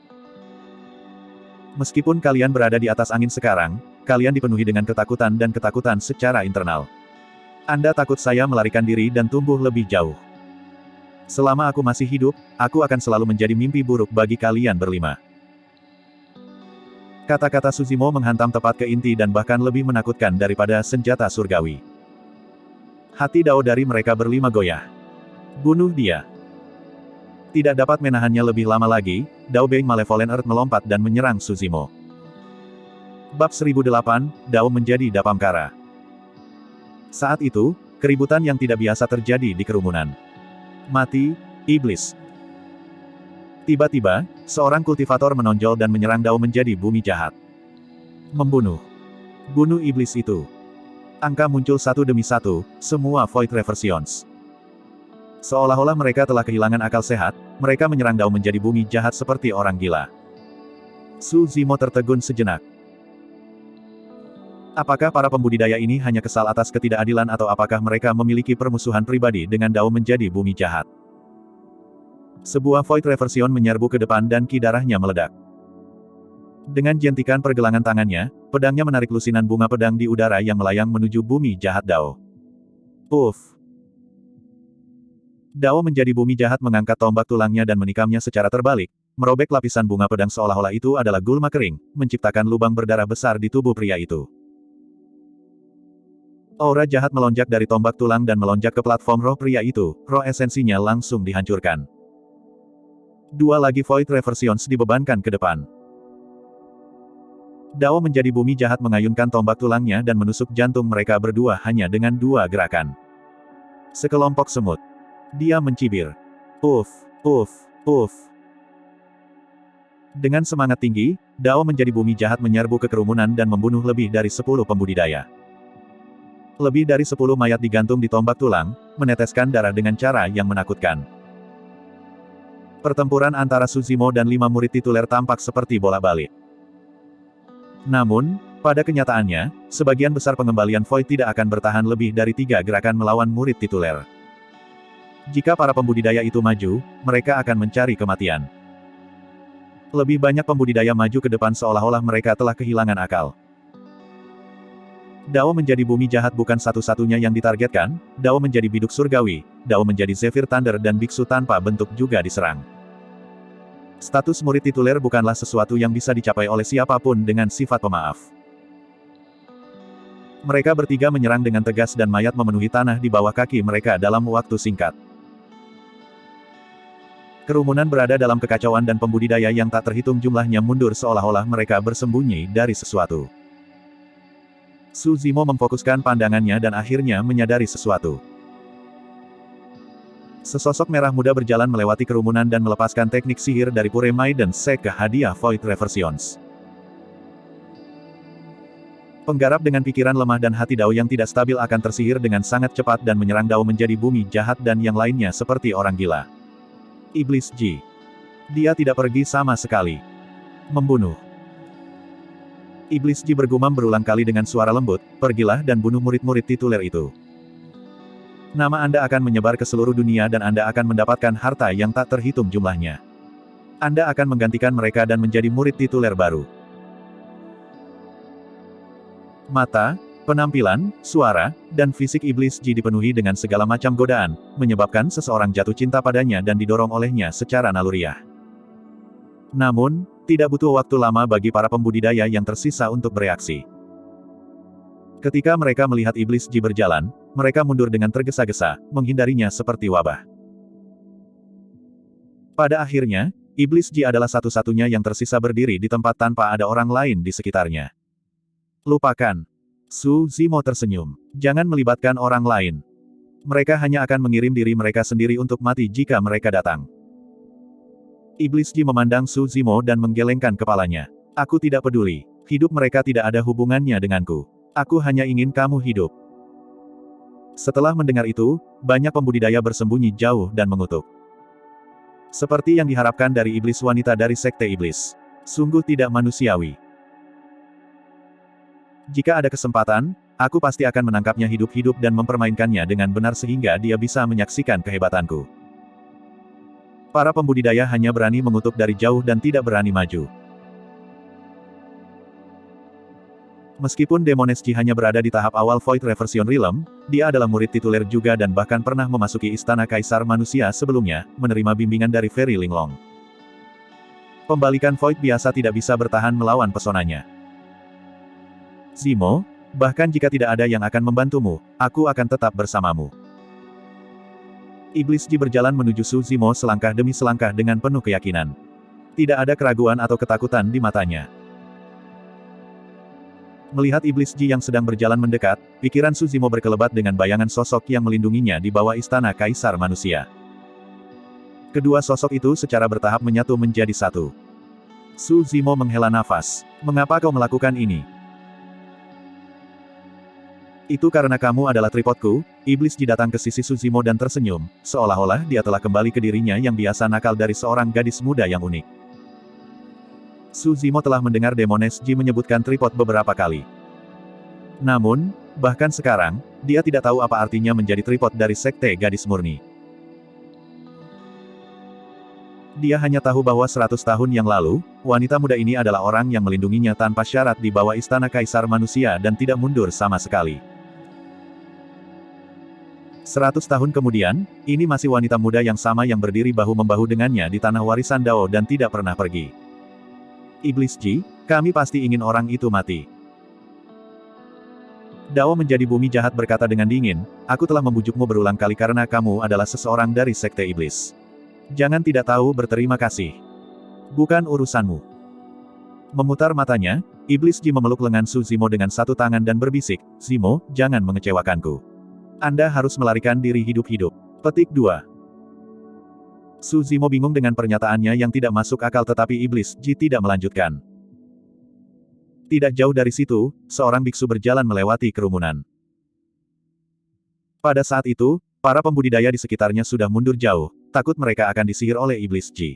Meskipun kalian berada di atas angin sekarang, kalian dipenuhi dengan ketakutan dan ketakutan secara internal. Anda takut saya melarikan diri dan tumbuh lebih jauh. Selama aku masih hidup, aku akan selalu menjadi mimpi buruk bagi kalian berlima. Kata-kata Su Zimo menghantam tepat ke inti dan bahkan lebih menakutkan daripada senjata surgawi. Hati Dao dari mereka berlima goyah. Bunuh dia. Tidak dapat menahannya lebih lama lagi, Dao Being Malevolent Earth melompat dan menyerang Su Zimo. Bab 1008, Dao menjadi Dapamkara. Saat itu, keributan yang tidak biasa terjadi di kerumunan. Mati, iblis. Tiba-tiba, seorang kultivator menonjol dan menyerang Dao menjadi bumi jahat. Membunuh. Bunuh iblis itu. Angka muncul satu demi satu, semua Void Reversions. Seolah-olah mereka telah kehilangan akal sehat, mereka menyerang Dao menjadi bumi jahat seperti orang gila. Su Zimo tertegun sejenak. Apakah para pembudidaya ini hanya kesal atas ketidakadilan atau apakah mereka memiliki permusuhan pribadi dengan Dao menjadi bumi jahat? Sebuah Void Reversion menyerbu ke depan dan ki darahnya meledak. Dengan jentikan pergelangan tangannya, pedangnya menarik lusinan bunga pedang di udara yang melayang menuju bumi jahat Dao. Puff! Dao menjadi bumi jahat mengangkat tombak tulangnya dan menikamnya secara terbalik, merobek lapisan bunga pedang seolah-olah itu adalah gulma kering, menciptakan lubang berdarah besar di tubuh pria itu. Aura jahat melonjak dari tombak tulang dan melonjak ke platform roh pria itu, roh esensinya langsung dihancurkan. Dua lagi Void Reversions dibebankan ke depan. Dao menjadi bumi jahat mengayunkan tombak tulangnya dan menusuk jantung mereka berdua hanya dengan dua gerakan. Sekelompok semut. Dia mencibir. Puff, puff, puff. Dengan semangat tinggi, Dao menjadi bumi jahat menyerbu ke kerumunan dan membunuh lebih dari 10 pembudidaya. Lebih dari 10 mayat digantung di tombak tulang, meneteskan darah dengan cara yang menakutkan. Pertempuran antara Suzimo dan 5 murid tituler tampak seperti bola balik. Namun, pada kenyataannya, sebagian besar pengembalian Void tidak akan bertahan lebih dari 3 gerakan melawan murid tituler. Jika para pembudidaya itu maju, mereka akan mencari kematian. Lebih banyak pembudidaya maju ke depan seolah-olah mereka telah kehilangan akal. Dao menjadi bumi jahat bukan satu-satunya yang ditargetkan, Dao menjadi biduk surgawi, Dao menjadi Zephyr Thunder dan biksu tanpa bentuk juga diserang. Status murid tituler bukanlah sesuatu yang bisa dicapai oleh siapapun dengan sifat pemaaf. Mereka bertiga menyerang dengan tegas dan mayat memenuhi tanah di bawah kaki mereka dalam waktu singkat. Kerumunan berada dalam kekacauan dan pembudidaya yang tak terhitung jumlahnya mundur seolah-olah mereka bersembunyi dari sesuatu. Suzimo memfokuskan pandangannya dan akhirnya menyadari sesuatu. Sesosok merah muda berjalan melewati kerumunan dan melepaskan teknik sihir dari Pure Maiden Sek ke hadiah Void Reversions. Penggarap dengan pikiran lemah dan hati Dao yang tidak stabil akan tersihir dengan sangat cepat dan menyerang Dao menjadi bumi jahat dan yang lainnya seperti orang gila. Iblis Ji. Dia tidak pergi sama sekali. Membunuh. Iblis Ji bergumam berulang kali dengan suara lembut, pergilah dan bunuh murid-murid tituler itu. Nama Anda akan menyebar ke seluruh dunia dan Anda akan mendapatkan harta yang tak terhitung jumlahnya. Anda akan menggantikan mereka dan menjadi murid tituler baru. Mata, penampilan, suara, dan fisik Iblis Ji dipenuhi dengan segala macam godaan, menyebabkan seseorang jatuh cinta padanya dan didorong olehnya secara naluriah. Namun, tidak butuh waktu lama bagi para pembudidaya yang tersisa untuk bereaksi. Ketika mereka melihat Iblis Ji berjalan, mereka mundur dengan tergesa-gesa, menghindarinya seperti wabah. Pada akhirnya, Iblis Ji adalah satu-satunya yang tersisa berdiri di tempat tanpa ada orang lain di sekitarnya. Lupakan. Suzimo tersenyum. Jangan melibatkan orang lain. Mereka hanya akan mengirim diri mereka sendiri untuk mati jika mereka datang. Iblis Ji memandang Suzimo dan menggelengkan kepalanya. Aku tidak peduli. Hidup mereka tidak ada hubungannya denganku. Aku hanya ingin kamu hidup. Setelah mendengar itu, banyak pembudidaya bersembunyi jauh dan mengutuk. Seperti yang diharapkan dari iblis wanita dari Sekte Iblis. Sungguh tidak manusiawi. Jika ada kesempatan, aku pasti akan menangkapnya hidup-hidup dan mempermainkannya dengan benar sehingga dia bisa menyaksikan kehebatanku. Para pembudidaya hanya berani mengutuk dari jauh dan tidak berani maju. Meskipun Demoness Ji hanya berada di tahap awal Void Reversion Realm, dia adalah murid tituler juga dan bahkan pernah memasuki Istana Kaisar Manusia sebelumnya, menerima bimbingan dari Fairy Linglong. Pembalikan Void biasa tidak bisa bertahan melawan pesonanya. Zimo, bahkan jika tidak ada yang akan membantumu, aku akan tetap bersamamu. Iblis Ji berjalan menuju Suzimo selangkah demi selangkah dengan penuh keyakinan. Tidak ada keraguan atau ketakutan di matanya. Melihat Iblis Ji yang sedang berjalan mendekat, pikiran Suzimo berkelebat dengan bayangan sosok yang melindunginya di bawah Istana Kaisar Manusia. Kedua sosok itu secara bertahap menyatu menjadi satu. Suzimo menghela nafas. Mengapa kau melakukan ini? Itu karena kamu adalah tripodku. Iblis Ji datang ke sisi Suzimo dan tersenyum, seolah-olah dia telah kembali ke dirinya yang biasa nakal dari seorang gadis muda yang unik. Suzimo telah mendengar Demoness Ji menyebutkan tripod beberapa kali. Namun, bahkan sekarang, dia tidak tahu apa artinya menjadi tripod dari Sekte Gadis Murni. Dia hanya tahu bahwa 100 tahun yang lalu, wanita muda ini adalah orang yang melindunginya tanpa syarat di bawah istana Kaisar Manusia dan tidak mundur sama sekali. 100 tahun kemudian, ini masih wanita muda yang sama yang berdiri bahu-membahu dengannya di tanah warisan Dao dan tidak pernah pergi. Iblis Ji, kami pasti ingin orang itu mati. Dao menjadi bumi jahat berkata dengan dingin, aku telah membujukmu berulang kali karena kamu adalah seseorang dari Sekte Iblis. Jangan tidak tahu berterima kasih. Bukan urusanmu. Memutar matanya, Iblis Ji memeluk lengan Su Zimo dengan satu tangan dan berbisik, Zimo, jangan mengecewakanku. Anda harus melarikan diri hidup-hidup. Petik 2. Su Zimo bingung dengan pernyataannya yang tidak masuk akal tetapi Iblis Ji tidak melanjutkan. Tidak jauh dari situ, seorang biksu berjalan melewati kerumunan. Pada saat itu, para pembudidaya di sekitarnya sudah mundur jauh, takut mereka akan disihir oleh Iblis Ji.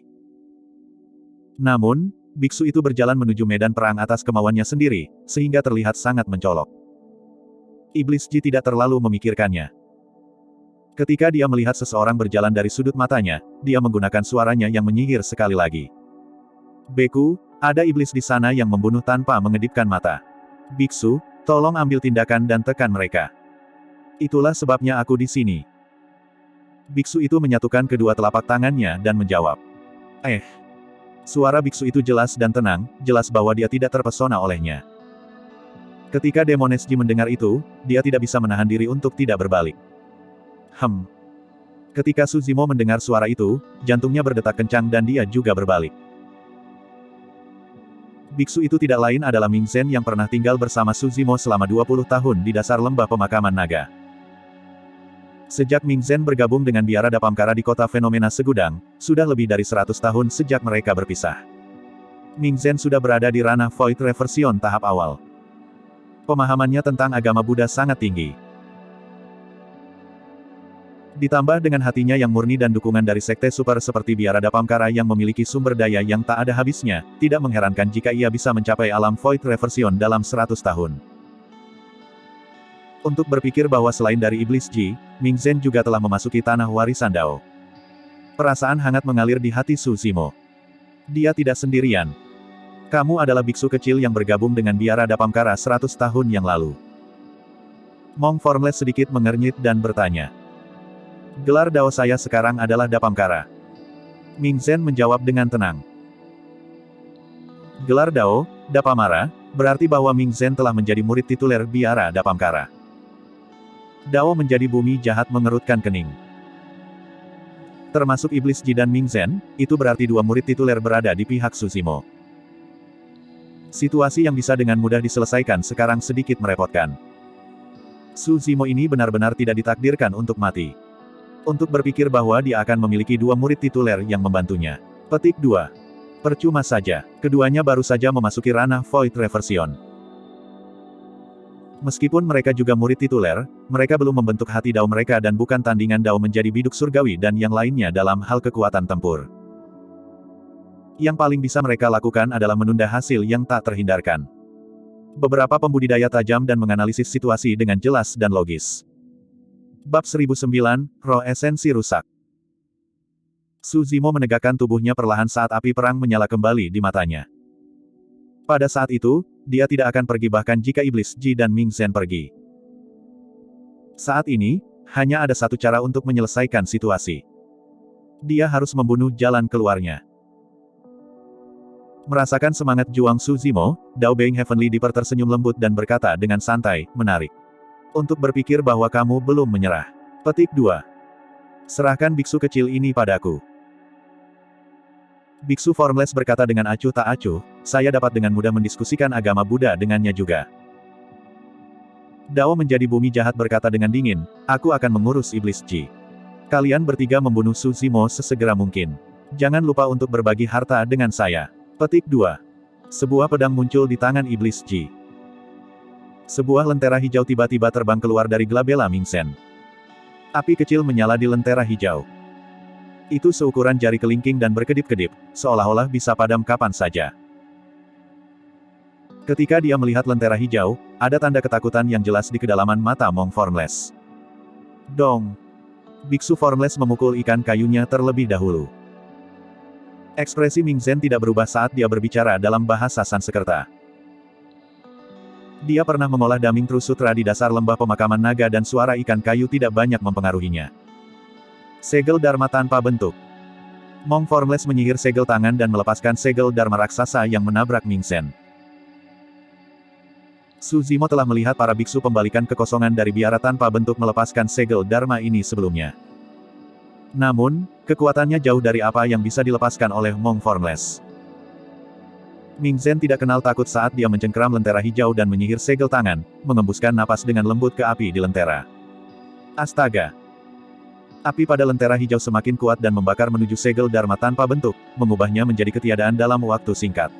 Namun, biksu itu berjalan menuju medan perang atas kemauannya sendiri, sehingga terlihat sangat mencolok. Iblis Ji tidak terlalu memikirkannya. Ketika dia melihat seseorang berjalan dari sudut matanya, dia menggunakan suaranya yang menyihir sekali lagi. Beku, ada iblis di sana yang membunuh tanpa mengedipkan mata. Biksu, tolong ambil tindakan dan tekan mereka. Itulah sebabnya aku di sini. Biksu itu menyatukan kedua telapak tangannya dan menjawab. Suara biksu itu jelas dan tenang, jelas bahwa dia tidak terpesona olehnya. Ketika Demones Ji mendengar itu, dia tidak bisa menahan diri untuk tidak berbalik. Ketika Su Zimo mendengar suara itu, jantungnya berdetak kencang dan dia juga berbalik. Biksu itu tidak lain adalah Ming Zhen yang pernah tinggal bersama Su Zimo selama 20 tahun di dasar lembah pemakaman naga. Sejak Ming Zhen bergabung dengan biara Dapamkara di kota fenomena Segudang, sudah lebih dari 100 tahun sejak mereka berpisah. Ming Zhen sudah berada di ranah Void Reversion tahap awal. Pemahamannya tentang agama Buddha sangat tinggi. Ditambah dengan hatinya yang murni dan dukungan dari sekte super seperti biara Dapamkara yang memiliki sumber daya yang tak ada habisnya, tidak mengherankan jika ia bisa mencapai alam Void Reversion dalam 100 tahun. Untuk berpikir bahwa selain dari Iblis Ji, Ming Zhen juga telah memasuki tanah warisan Dao. Perasaan hangat mengalir di hati Su Zimo. Dia tidak sendirian. Kamu adalah biksu kecil yang bergabung dengan biara Dapamkara 100 tahun yang lalu. Mong Formless sedikit mengernyit dan bertanya. Gelar Dao saya sekarang adalah Dapamkara. Ming Zhen menjawab dengan tenang. Gelar Dao, Dapamara, berarti bahwa Ming Zhen telah menjadi murid tituler biara Dapamkara. Dao menjadi bumi jahat mengerutkan kening. Termasuk Iblis Ji dan Ming Zhen, itu berarti dua murid tituler berada di pihak Su Zimo. Situasi yang bisa dengan mudah diselesaikan sekarang sedikit merepotkan. Su Zimo ini benar-benar tidak ditakdirkan untuk mati. Untuk berpikir bahwa dia akan memiliki dua murid tituler yang membantunya. Petik 2. Percuma saja, keduanya baru saja memasuki ranah Void Reversion. Meskipun mereka juga murid tituler, mereka belum membentuk hati Dao mereka dan bukan tandingan Dao menjadi biduk surgawi dan yang lainnya dalam hal kekuatan tempur. Yang paling bisa mereka lakukan adalah menunda hasil yang tak terhindarkan. Beberapa pembudidaya tajam dan menganalisis situasi dengan jelas dan logis. Bab 1009, Roh Esensi Rusak. Su Zimo menegakkan tubuhnya perlahan saat api perang menyala kembali di matanya. Pada saat itu, dia tidak akan pergi bahkan jika Iblis Ji dan Ming Zhen pergi. Saat ini, hanya ada satu cara untuk menyelesaikan situasi. Dia harus membunuh jalan keluarnya. Merasakan semangat juang Su Zimo, Dao Being Heavenly Deeper tersenyum lembut dan berkata dengan santai, menarik. Untuk berpikir bahwa kamu belum menyerah. Petik 2. Serahkan biksu kecil ini padaku. Biksu Formless berkata dengan acuh tak acuh, saya dapat dengan mudah mendiskusikan agama Buddha dengannya juga. Dao menjadi bumi jahat berkata dengan dingin, aku akan mengurus Iblis Ji. Kalian bertiga membunuh Su Zimo sesegera mungkin. Jangan lupa untuk berbagi harta dengan saya. Petik 2. Sebuah pedang muncul di tangan Iblis Ji. Sebuah lentera hijau tiba-tiba terbang keluar dari glabella Ming Zhen. Api kecil menyala di lentera hijau. Itu seukuran jari kelingking dan berkedip-kedip, seolah-olah bisa padam kapan saja. Ketika dia melihat lentera hijau, ada tanda ketakutan yang jelas di kedalaman mata Monk Formless. Dong! Biksu Formless memukul ikan kayunya terlebih dahulu. Ekspresi Ming Zhen tidak berubah saat dia berbicara dalam bahasa Sanskerta. Dia pernah mengolah Daming Tru Sutra di dasar lembah pemakaman naga dan suara ikan kayu tidak banyak mempengaruhinya. Segel Dharma tanpa bentuk. Monk Formless menyihir segel tangan dan melepaskan segel Dharma raksasa yang menabrak Ming Zhen. Su Zimo telah melihat para biksu pembalikan kekosongan dari biara tanpa bentuk melepaskan segel Dharma ini sebelumnya. Namun, kekuatannya jauh dari apa yang bisa dilepaskan oleh Monk Formless. Ming Zhen tidak kenal takut saat dia mencengkeram lentera hijau dan menyihir segel tangan, mengembuskan napas dengan lembut ke api di lentera. Astaga! Api pada lentera hijau semakin kuat dan membakar menuju segel Dharma tanpa bentuk, mengubahnya menjadi ketiadaan dalam waktu singkat.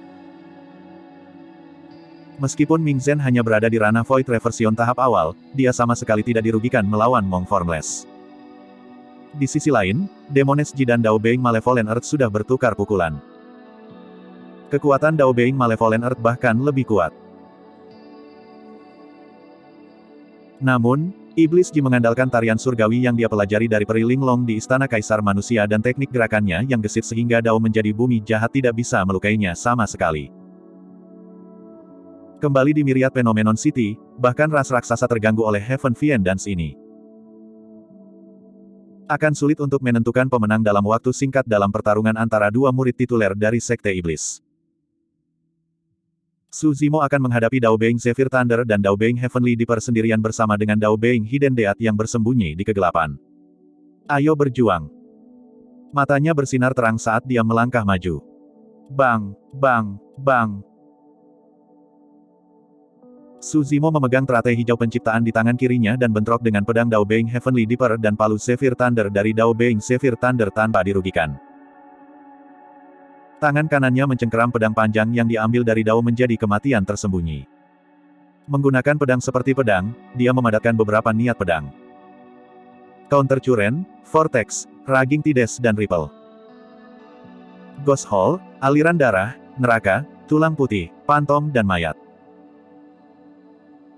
Meskipun Ming Zhen hanya berada di ranah Void Reversion tahap awal, dia sama sekali tidak dirugikan melawan Monk Formless. Di sisi lain, Demoness Ji dan Dao Being Malevolent Earth sudah bertukar pukulan. Kekuatan Dao Being Malevolent Earth bahkan lebih kuat. Namun, Iblis Ji mengandalkan tarian surgawi yang dia pelajari dari Peri Linglong di Istana Kaisar Manusia dan teknik gerakannya yang gesit sehingga Dao menjadi bumi jahat tidak bisa melukainya sama sekali. Kembali di Myriad Phenomenon City, bahkan ras raksasa terganggu oleh Heaven Fiend Dance ini. Akan sulit untuk menentukan pemenang dalam waktu singkat dalam pertarungan antara dua murid tituler dari Sekte Iblis. Su Zimo akan menghadapi Dao Being Zephyr Thunder dan Dao Being Heavenly Deeper sendirian bersama dengan Dao Being Hidden Death yang bersembunyi di kegelapan. Ayo berjuang. Matanya bersinar terang saat dia melangkah maju. Bang, bang, bang. Su Zimo memegang teratai hijau penciptaan di tangan kirinya dan bentrok dengan pedang Dao Being Heavenly Deeper dan palu Zephyr Thunder dari Dao Being Zephyr Thunder tanpa dirugikan. Tangan kanannya mencengkeram pedang panjang yang diambil dari Dao menjadi kematian tersembunyi. Menggunakan pedang seperti pedang, dia memadatkan beberapa niat pedang. Counter Current, Vortex, Raging Tides dan Ripple. Ghost Hole, aliran darah, neraka, tulang putih, pantom dan mayat.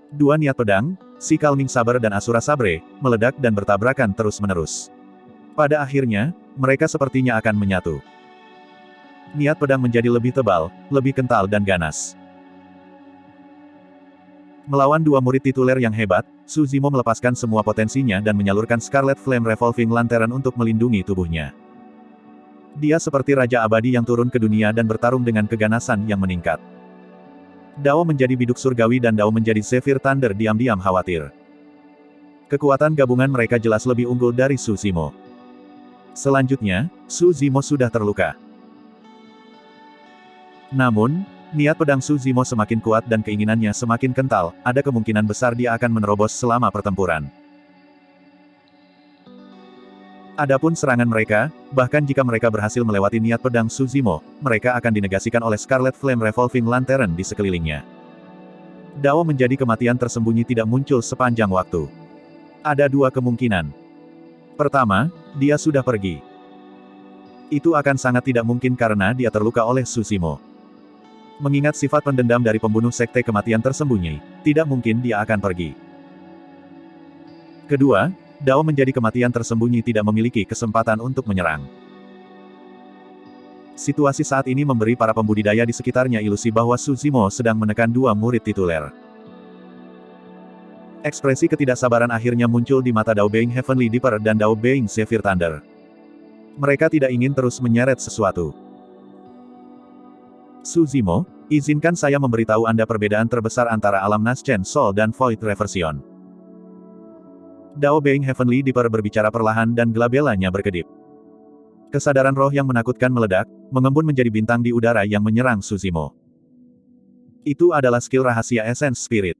Dua niat pedang, si Calming Saber dan Asura Sabre, meledak dan bertabrakan terus-menerus. Pada akhirnya, mereka sepertinya akan menyatu. Niat pedang menjadi lebih tebal, lebih kental dan ganas. Melawan dua murid tituler yang hebat, Su Zimo melepaskan semua potensinya dan menyalurkan Scarlet Flame Revolving Lantern untuk melindungi tubuhnya. Dia seperti Raja Abadi yang turun ke dunia dan bertarung dengan keganasan yang meningkat. Dao menjadi biduk surgawi dan Dao menjadi Zephyr Thunder diam-diam khawatir. Kekuatan gabungan mereka jelas lebih unggul dari Su Zimo. Selanjutnya, Su Zimo sudah terluka. Namun, niat pedang Su Zimo semakin kuat dan keinginannya semakin kental, ada kemungkinan besar dia akan menerobos selama pertempuran. Adapun serangan mereka, bahkan jika mereka berhasil melewati niat pedang Su Zimo, mereka akan dinegasikan oleh Scarlet Flame Revolving Lantern di sekelilingnya. Dao menjadi kematian tersembunyi tidak muncul sepanjang waktu. Ada dua kemungkinan. Pertama, dia sudah pergi. Itu akan sangat tidak mungkin karena dia terluka oleh Su Zimo. Mengingat sifat pendendam dari pembunuh sekte kematian tersembunyi, tidak mungkin dia akan pergi. Kedua, Dao menjadi kematian tersembunyi tidak memiliki kesempatan untuk menyerang. Situasi saat ini memberi para pembudidaya di sekitarnya ilusi bahwa Su Zimo sedang menekan dua murid tituler. Ekspresi ketidaksabaran akhirnya muncul di mata Dao Being Heavenly Deeper dan Dao Being Zephyr Thunder. Mereka tidak ingin terus menyeret sesuatu. Su Zimo, izinkan saya memberitahu Anda perbedaan terbesar antara alam Naschen Soul dan Void Reversion. Dao Being Heavenly Deeper berbicara perlahan dan gelabelanya berkedip. Kesadaran roh yang menakutkan meledak, mengembun menjadi bintang di udara yang menyerang Su Zimo. Itu adalah skill rahasia Essence Spirit.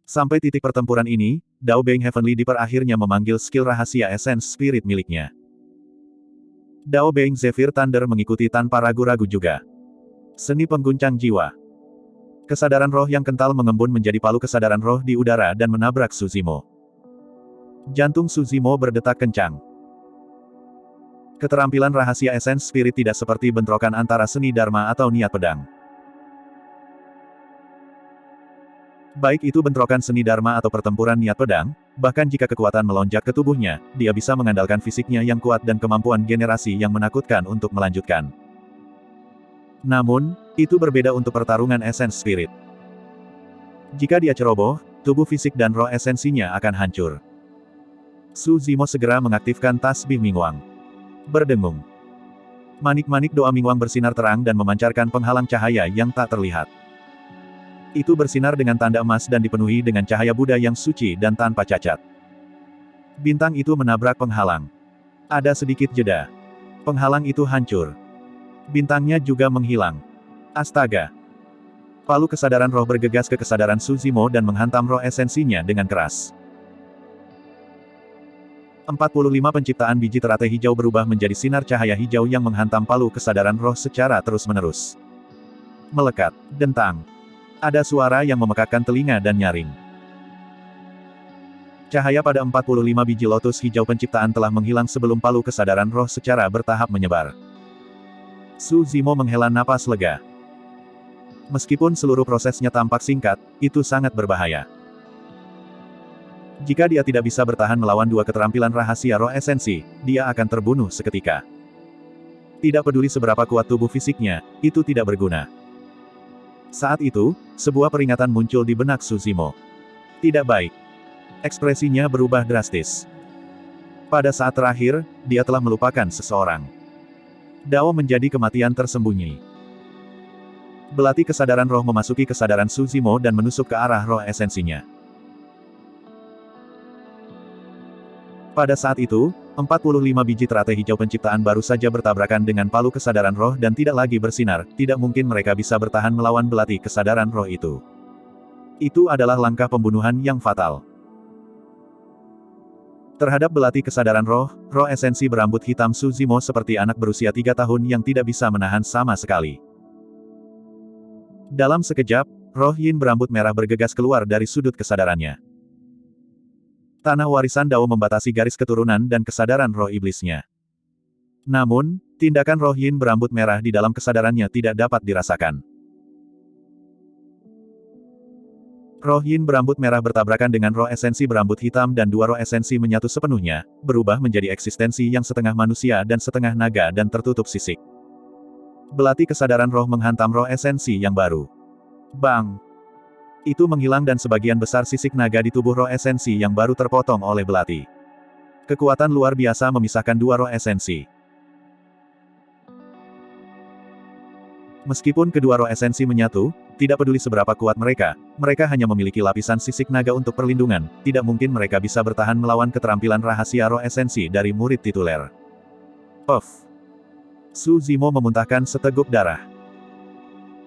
Sampai titik pertempuran ini, Dao Being Heavenly Deeper akhirnya memanggil skill rahasia Essence Spirit miliknya. Dao Being Zephyr Thunder mengikuti tanpa ragu-ragu juga. Seni pengguncang jiwa. Kesadaran roh yang kental mengembun menjadi palu kesadaran roh di udara dan menabrak Su Zimo. Jantung Su Zimo berdetak kencang. Keterampilan rahasia Essence Spirit tidak seperti bentrokan antara seni Dharma atau niat pedang. Baik itu bentrokan seni dharma atau pertempuran niat pedang, bahkan jika kekuatan melonjak ke tubuhnya, dia bisa mengandalkan fisiknya yang kuat dan kemampuan generasi yang menakutkan untuk melanjutkan. Namun, itu berbeda untuk pertarungan Essence Spirit. Jika dia ceroboh, tubuh fisik dan roh esensinya akan hancur. Su Zimo segera mengaktifkan tasbih Mingwang. Berdengung. Manik-manik doa Mingwang bersinar terang dan memancarkan penghalang cahaya yang tak terlihat. Itu bersinar dengan tanda emas dan dipenuhi dengan cahaya Buddha yang suci dan tanpa cacat. Bintang itu menabrak penghalang. Ada sedikit jeda. Penghalang itu hancur. Bintangnya juga menghilang. Astaga! Palu kesadaran roh bergegas ke kesadaran Su Zimo dan menghantam roh esensinya dengan keras. 45 penciptaan biji teratai hijau berubah menjadi sinar cahaya hijau yang menghantam palu kesadaran roh secara terus-menerus. Melekat, dentang. Ada suara yang memekakkan telinga dan nyaring. Cahaya pada 45 biji lotus hijau penciptaan telah menghilang sebelum palu kesadaran roh secara bertahap menyebar. Su Zimo menghela napas lega. Meskipun seluruh prosesnya tampak singkat, itu sangat berbahaya. Jika dia tidak bisa bertahan melawan dua keterampilan rahasia roh esensi, dia akan terbunuh seketika. Tidak peduli seberapa kuat tubuh fisiknya, itu tidak berguna. Saat itu, sebuah peringatan muncul di benak Su Zimo. Tidak baik. Ekspresinya berubah drastis. Pada saat terakhir, dia telah melupakan seseorang. Dao menjadi kematian tersembunyi. Belati kesadaran roh memasuki kesadaran Su Zimo dan menusuk ke arah roh esensinya. Pada saat itu, 45 biji teratai hijau penciptaan baru saja bertabrakan dengan palu kesadaran roh dan tidak lagi bersinar, tidak mungkin mereka bisa bertahan melawan belati kesadaran roh itu. Itu adalah langkah pembunuhan yang fatal. Terhadap belati kesadaran roh esensi berambut hitam Su Zimo seperti anak berusia 3 tahun yang tidak bisa menahan sama sekali. Dalam sekejap, roh yin berambut merah bergegas keluar dari sudut kesadarannya. Tanah warisan Dao membatasi garis keturunan dan kesadaran roh iblisnya. Namun, tindakan roh yin berambut merah di dalam kesadarannya tidak dapat dirasakan. Roh yin berambut merah bertabrakan dengan roh esensi berambut hitam dan dua roh esensi menyatu sepenuhnya, berubah menjadi eksistensi yang setengah manusia dan setengah naga dan tertutup sisik. Belati kesadaran roh menghantam roh esensi yang baru. Bang! Itu menghilang dan sebagian besar sisik naga di tubuh roh esensi yang baru terpotong oleh belati. Kekuatan luar biasa memisahkan dua roh esensi. Meskipun kedua roh esensi menyatu, tidak peduli seberapa kuat mereka hanya memiliki lapisan sisik naga untuk perlindungan, tidak mungkin mereka bisa bertahan melawan keterampilan rahasia roh esensi dari murid tituler. Puff! Su Zimo memuntahkan seteguk darah.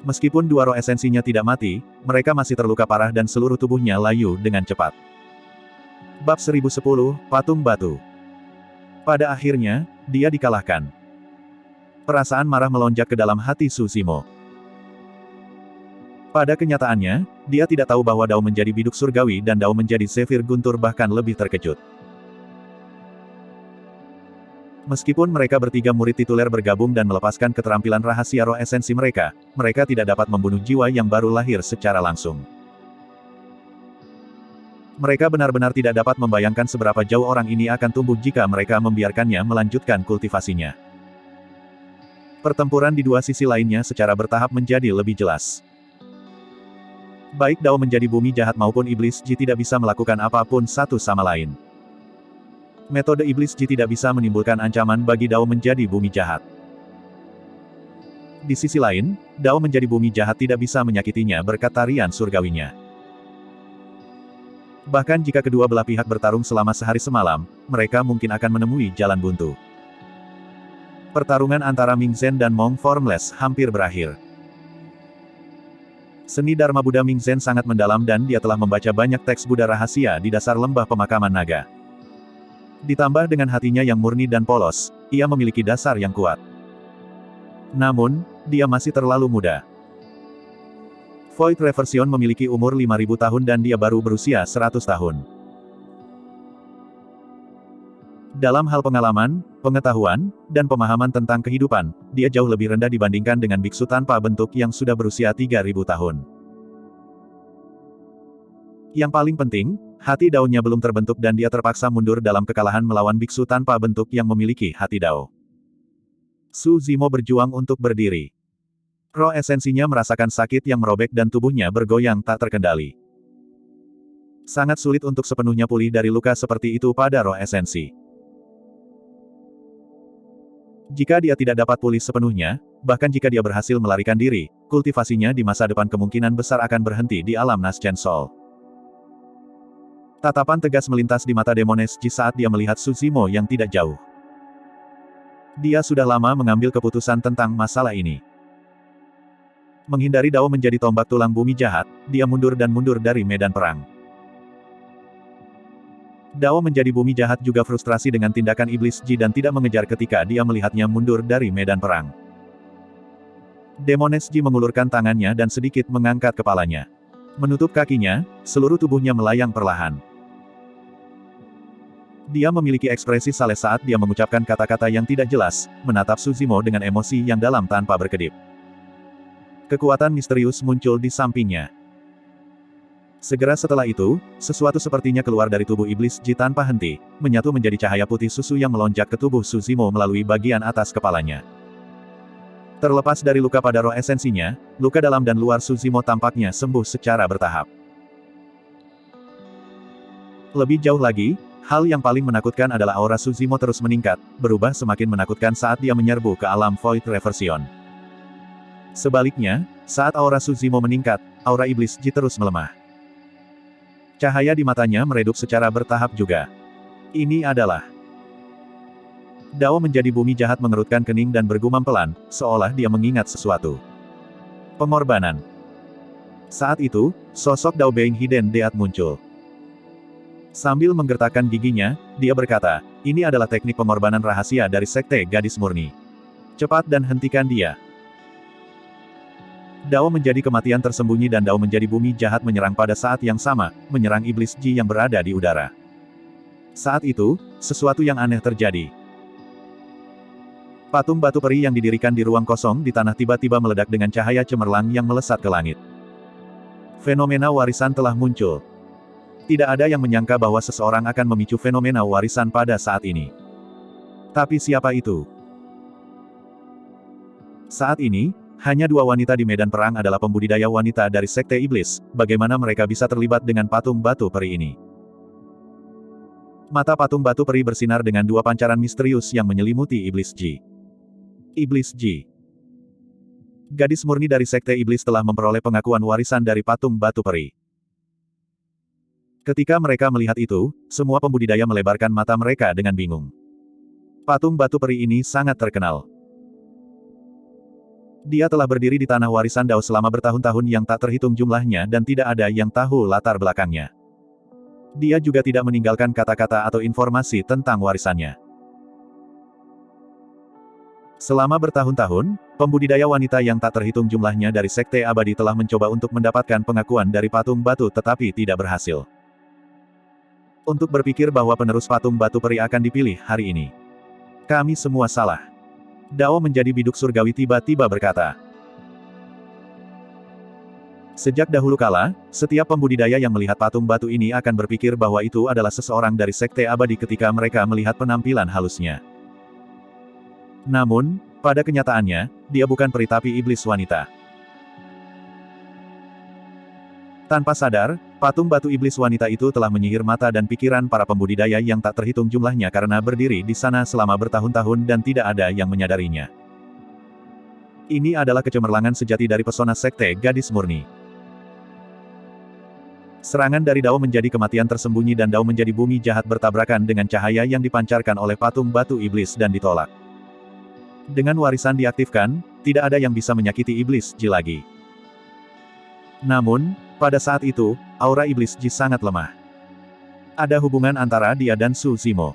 Meskipun dua roh esensinya tidak mati, mereka masih terluka parah dan seluruh tubuhnya layu dengan cepat. Bab 1010, Patung Batu. Pada akhirnya, dia dikalahkan. Perasaan marah melonjak ke dalam hati Su Zimo. Pada kenyataannya, dia tidak tahu bahwa Dao menjadi biduk surgawi dan Dao menjadi Zephyr Guntur bahkan lebih terkejut. Meskipun mereka bertiga murid tituler bergabung dan melepaskan keterampilan rahasia roh esensi mereka tidak dapat membunuh jiwa yang baru lahir secara langsung. Mereka benar-benar tidak dapat membayangkan seberapa jauh orang ini akan tumbuh jika mereka membiarkannya melanjutkan kultivasinya. Pertempuran di dua sisi lainnya secara bertahap menjadi lebih jelas. Baik Dao menjadi bumi jahat maupun iblis Ji tidak bisa melakukan apapun satu sama lain. Metode iblis Ji tidak bisa menimbulkan ancaman bagi Dao menjadi bumi jahat. Di sisi lain, Dao menjadi bumi jahat tidak bisa menyakitinya berkat tarian surgawinya. Bahkan jika kedua belah pihak bertarung selama sehari semalam, mereka mungkin akan menemui jalan buntu. Pertarungan antara Ming Zhen dan Mong Formless hampir berakhir. Seni Dharma Buddha Ming Zhen sangat mendalam dan dia telah membaca banyak teks Buddha rahasia di dasar lembah pemakaman naga. Ditambah dengan hatinya yang murni dan polos, ia memiliki dasar yang kuat. Namun, dia masih terlalu muda. Void Reversion memiliki umur 5.000 tahun dan dia baru berusia 100 tahun. Dalam hal pengalaman, pengetahuan, dan pemahaman tentang kehidupan, dia jauh lebih rendah dibandingkan dengan biksu tanpa bentuk yang sudah berusia 3.000 tahun. Yang paling penting, hati Dao-nya belum terbentuk dan dia terpaksa mundur dalam kekalahan melawan biksu tanpa bentuk yang memiliki hati Dao. Su Zimo berjuang untuk berdiri. Roh esensinya merasakan sakit yang merobek dan tubuhnya bergoyang tak terkendali. Sangat sulit untuk sepenuhnya pulih dari luka seperti itu pada roh esensi. Jika dia tidak dapat pulih sepenuhnya, bahkan jika dia berhasil melarikan diri, kultivasinya di masa depan kemungkinan besar akan berhenti di alam Naschen Soul. Tatapan tegas melintas di mata Demones Ji saat dia melihat Su Zimo yang tidak jauh. Dia sudah lama mengambil keputusan tentang masalah ini. Menghindari Dao menjadi tombak tulang bumi jahat, dia mundur dan mundur dari medan perang. Dao menjadi bumi jahat juga frustrasi dengan tindakan iblis Ji dan tidak mengejar ketika dia melihatnya mundur dari medan perang. Demones Ji mengulurkan tangannya dan sedikit mengangkat kepalanya. Menutup kakinya, seluruh tubuhnya melayang perlahan. Dia memiliki ekspresi saleh saat dia mengucapkan kata-kata yang tidak jelas, menatap Su Zimo dengan emosi yang dalam tanpa berkedip. Kekuatan misterius muncul di sampingnya. Segera setelah itu, sesuatu sepertinya keluar dari tubuh iblis Ji tanpa henti, menyatu menjadi cahaya putih susu yang melonjak ke tubuh Su Zimo melalui bagian atas kepalanya. Terlepas dari luka pada roh esensinya, luka dalam dan luar Su Zimo tampaknya sembuh secara bertahap. Lebih jauh lagi, hal yang paling menakutkan adalah aura Su Zimo terus meningkat, berubah semakin menakutkan saat dia menyerbu ke alam Void Reversion. Sebaliknya, saat aura Su Zimo meningkat, aura iblis Ji terus melemah. Cahaya di matanya meredup secara bertahap juga. Ini adalah Dao menjadi bumi jahat mengerutkan kening dan bergumam pelan, seolah dia mengingat sesuatu. Pengorbanan. Saat itu, sosok Dao Being Hidden Deat muncul. Sambil menggertakkan giginya, dia berkata, ini adalah teknik pengorbanan rahasia dari Sekte Gadis Murni. Cepat dan hentikan dia. Dao menjadi kematian tersembunyi dan Dao menjadi bumi jahat menyerang pada saat yang sama, menyerang iblis Ji yang berada di udara. Saat itu, sesuatu yang aneh terjadi. Patung batu peri yang didirikan di ruang kosong di tanah tiba-tiba meledak dengan cahaya cemerlang yang melesat ke langit. Fenomena warisan telah muncul. Tidak ada yang menyangka bahwa seseorang akan memicu fenomena warisan pada saat ini. Tapi siapa itu? Saat ini, hanya dua wanita di medan perang adalah pembudidaya wanita dari Sekte Iblis, bagaimana mereka bisa terlibat dengan patung batu peri ini? Mata patung batu peri bersinar dengan dua pancaran misterius yang menyelimuti Iblis Ji. Iblis Ji. Gadis murni dari Sekte Iblis telah memperoleh pengakuan warisan dari patung batu peri. Ketika mereka melihat itu, semua pembudidaya melebarkan mata mereka dengan bingung. Patung batu peri ini sangat terkenal. Dia telah berdiri di tanah warisan Dao selama bertahun-tahun yang tak terhitung jumlahnya dan tidak ada yang tahu latar belakangnya. Dia juga tidak meninggalkan kata-kata atau informasi tentang warisannya. Selama bertahun-tahun, pembudidaya wanita yang tak terhitung jumlahnya dari Sekte Abadi telah mencoba untuk mendapatkan pengakuan dari patung batu tetapi tidak berhasil. Untuk berpikir bahwa penerus patung batu peri akan dipilih hari ini. Kami semua salah. Dao menjadi biduk surgawi tiba-tiba berkata. Sejak dahulu kala, setiap pembudidaya yang melihat patung batu ini akan berpikir bahwa itu adalah seseorang dari Sekte Abadi ketika mereka melihat penampilan halusnya. Namun, pada kenyataannya, dia bukan peri tapi iblis wanita. Tanpa sadar, patung batu iblis wanita itu telah menyihir mata dan pikiran para pembudidaya yang tak terhitung jumlahnya karena berdiri di sana selama bertahun-tahun dan tidak ada yang menyadarinya. Ini adalah kecemerlangan sejati dari pesona Sekte Gadis Murni. Serangan dari Dao menjadi kematian tersembunyi dan Dao menjadi bumi jahat bertabrakan dengan cahaya yang dipancarkan oleh patung batu iblis dan ditolak. Dengan warisan diaktifkan, tidak ada yang bisa menyakiti iblis Ji lagi. Namun, pada saat itu, aura iblis Ji sangat lemah. Ada hubungan antara dia dan Su Zimo.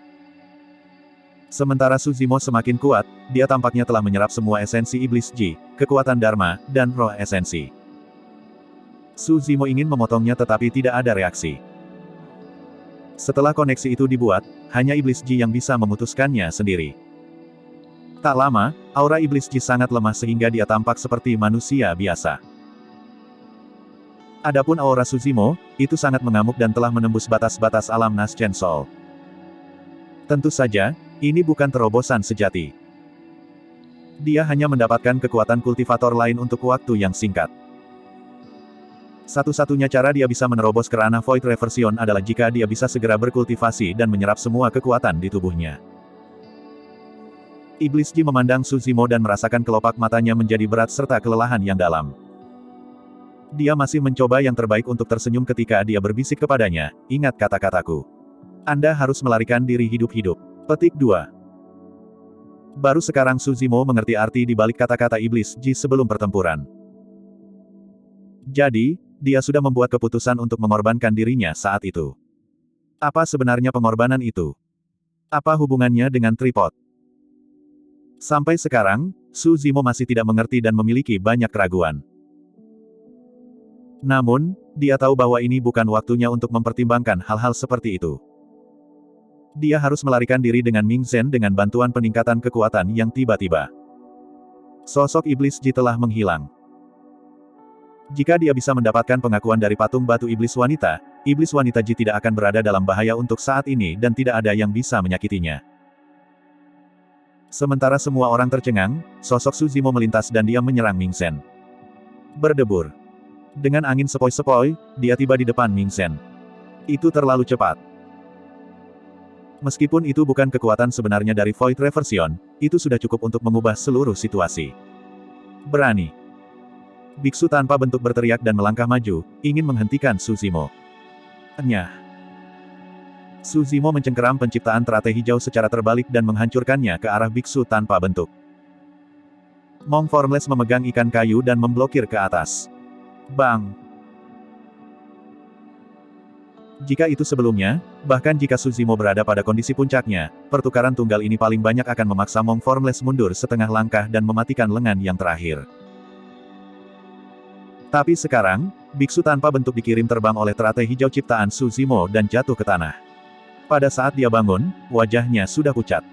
Sementara Su Zimo semakin kuat, dia tampaknya telah menyerap semua esensi iblis Ji, kekuatan Dharma, dan roh esensi. Su Zimo ingin memotongnya tetapi tidak ada reaksi. Setelah koneksi itu dibuat, hanya iblis Ji yang bisa memutuskannya sendiri. Tak lama, aura iblis Ji sangat lemah sehingga dia tampak seperti manusia biasa. Adapun aura Suzimo, itu sangat mengamuk dan telah menembus batas-batas alam Naschen Soul. Tentu saja, ini bukan terobosan sejati. Dia hanya mendapatkan kekuatan kultivator lain untuk waktu yang singkat. Satu-satunya cara dia bisa menerobos ke ranah Void Reversion adalah jika dia bisa segera berkultivasi dan menyerap semua kekuatan di tubuhnya. Iblis Ji memandang Suzimo dan merasakan kelopak matanya menjadi berat serta kelelahan yang dalam. Dia masih mencoba yang terbaik untuk tersenyum ketika dia berbisik kepadanya, ingat kata-kataku. Anda harus melarikan diri hidup-hidup. Petik 2. Baru sekarang Suzimo mengerti arti di balik kata-kata Iblis Ji sebelum pertempuran. Jadi, dia sudah membuat keputusan untuk mengorbankan dirinya saat itu. Apa sebenarnya pengorbanan itu? Apa hubungannya dengan tripod? Sampai sekarang, Suzimo masih tidak mengerti dan memiliki banyak keraguan. Namun, dia tahu bahwa ini bukan waktunya untuk mempertimbangkan hal-hal seperti itu. Dia harus melarikan diri dengan Ming Zhen dengan bantuan peningkatan kekuatan yang tiba-tiba. Sosok Iblis Ji telah menghilang. Jika dia bisa mendapatkan pengakuan dari patung batu Iblis Wanita Ji tidak akan berada dalam bahaya untuk saat ini dan tidak ada yang bisa menyakitinya. Sementara semua orang tercengang, sosok Suzimo melintas dan dia menyerang Ming Zhen. Berdebur. Dengan angin sepoi-sepoi, dia tiba di depan Ming Zhen. Itu terlalu cepat. Meskipun itu bukan kekuatan sebenarnya dari Void Reversion, itu sudah cukup untuk mengubah seluruh situasi. Berani. Biksu tanpa bentuk berteriak dan melangkah maju, ingin menghentikan Suzimo. Enyah. Suzimo mencengkeram penciptaan teratai hijau secara terbalik dan menghancurkannya ke arah biksu tanpa bentuk. Mong Formless memegang ikan kayu dan memblokir ke atas. Bang! Jika itu sebelumnya, bahkan jika Suzimo berada pada kondisi puncaknya, pertukaran tunggal ini paling banyak akan memaksa Mong Formless mundur setengah langkah dan mematikan lengan yang terakhir. Tapi sekarang, biksu tanpa bentuk dikirim terbang oleh teratai hijau ciptaan Suzimo dan jatuh ke tanah. Pada saat dia bangun, wajahnya sudah pucat.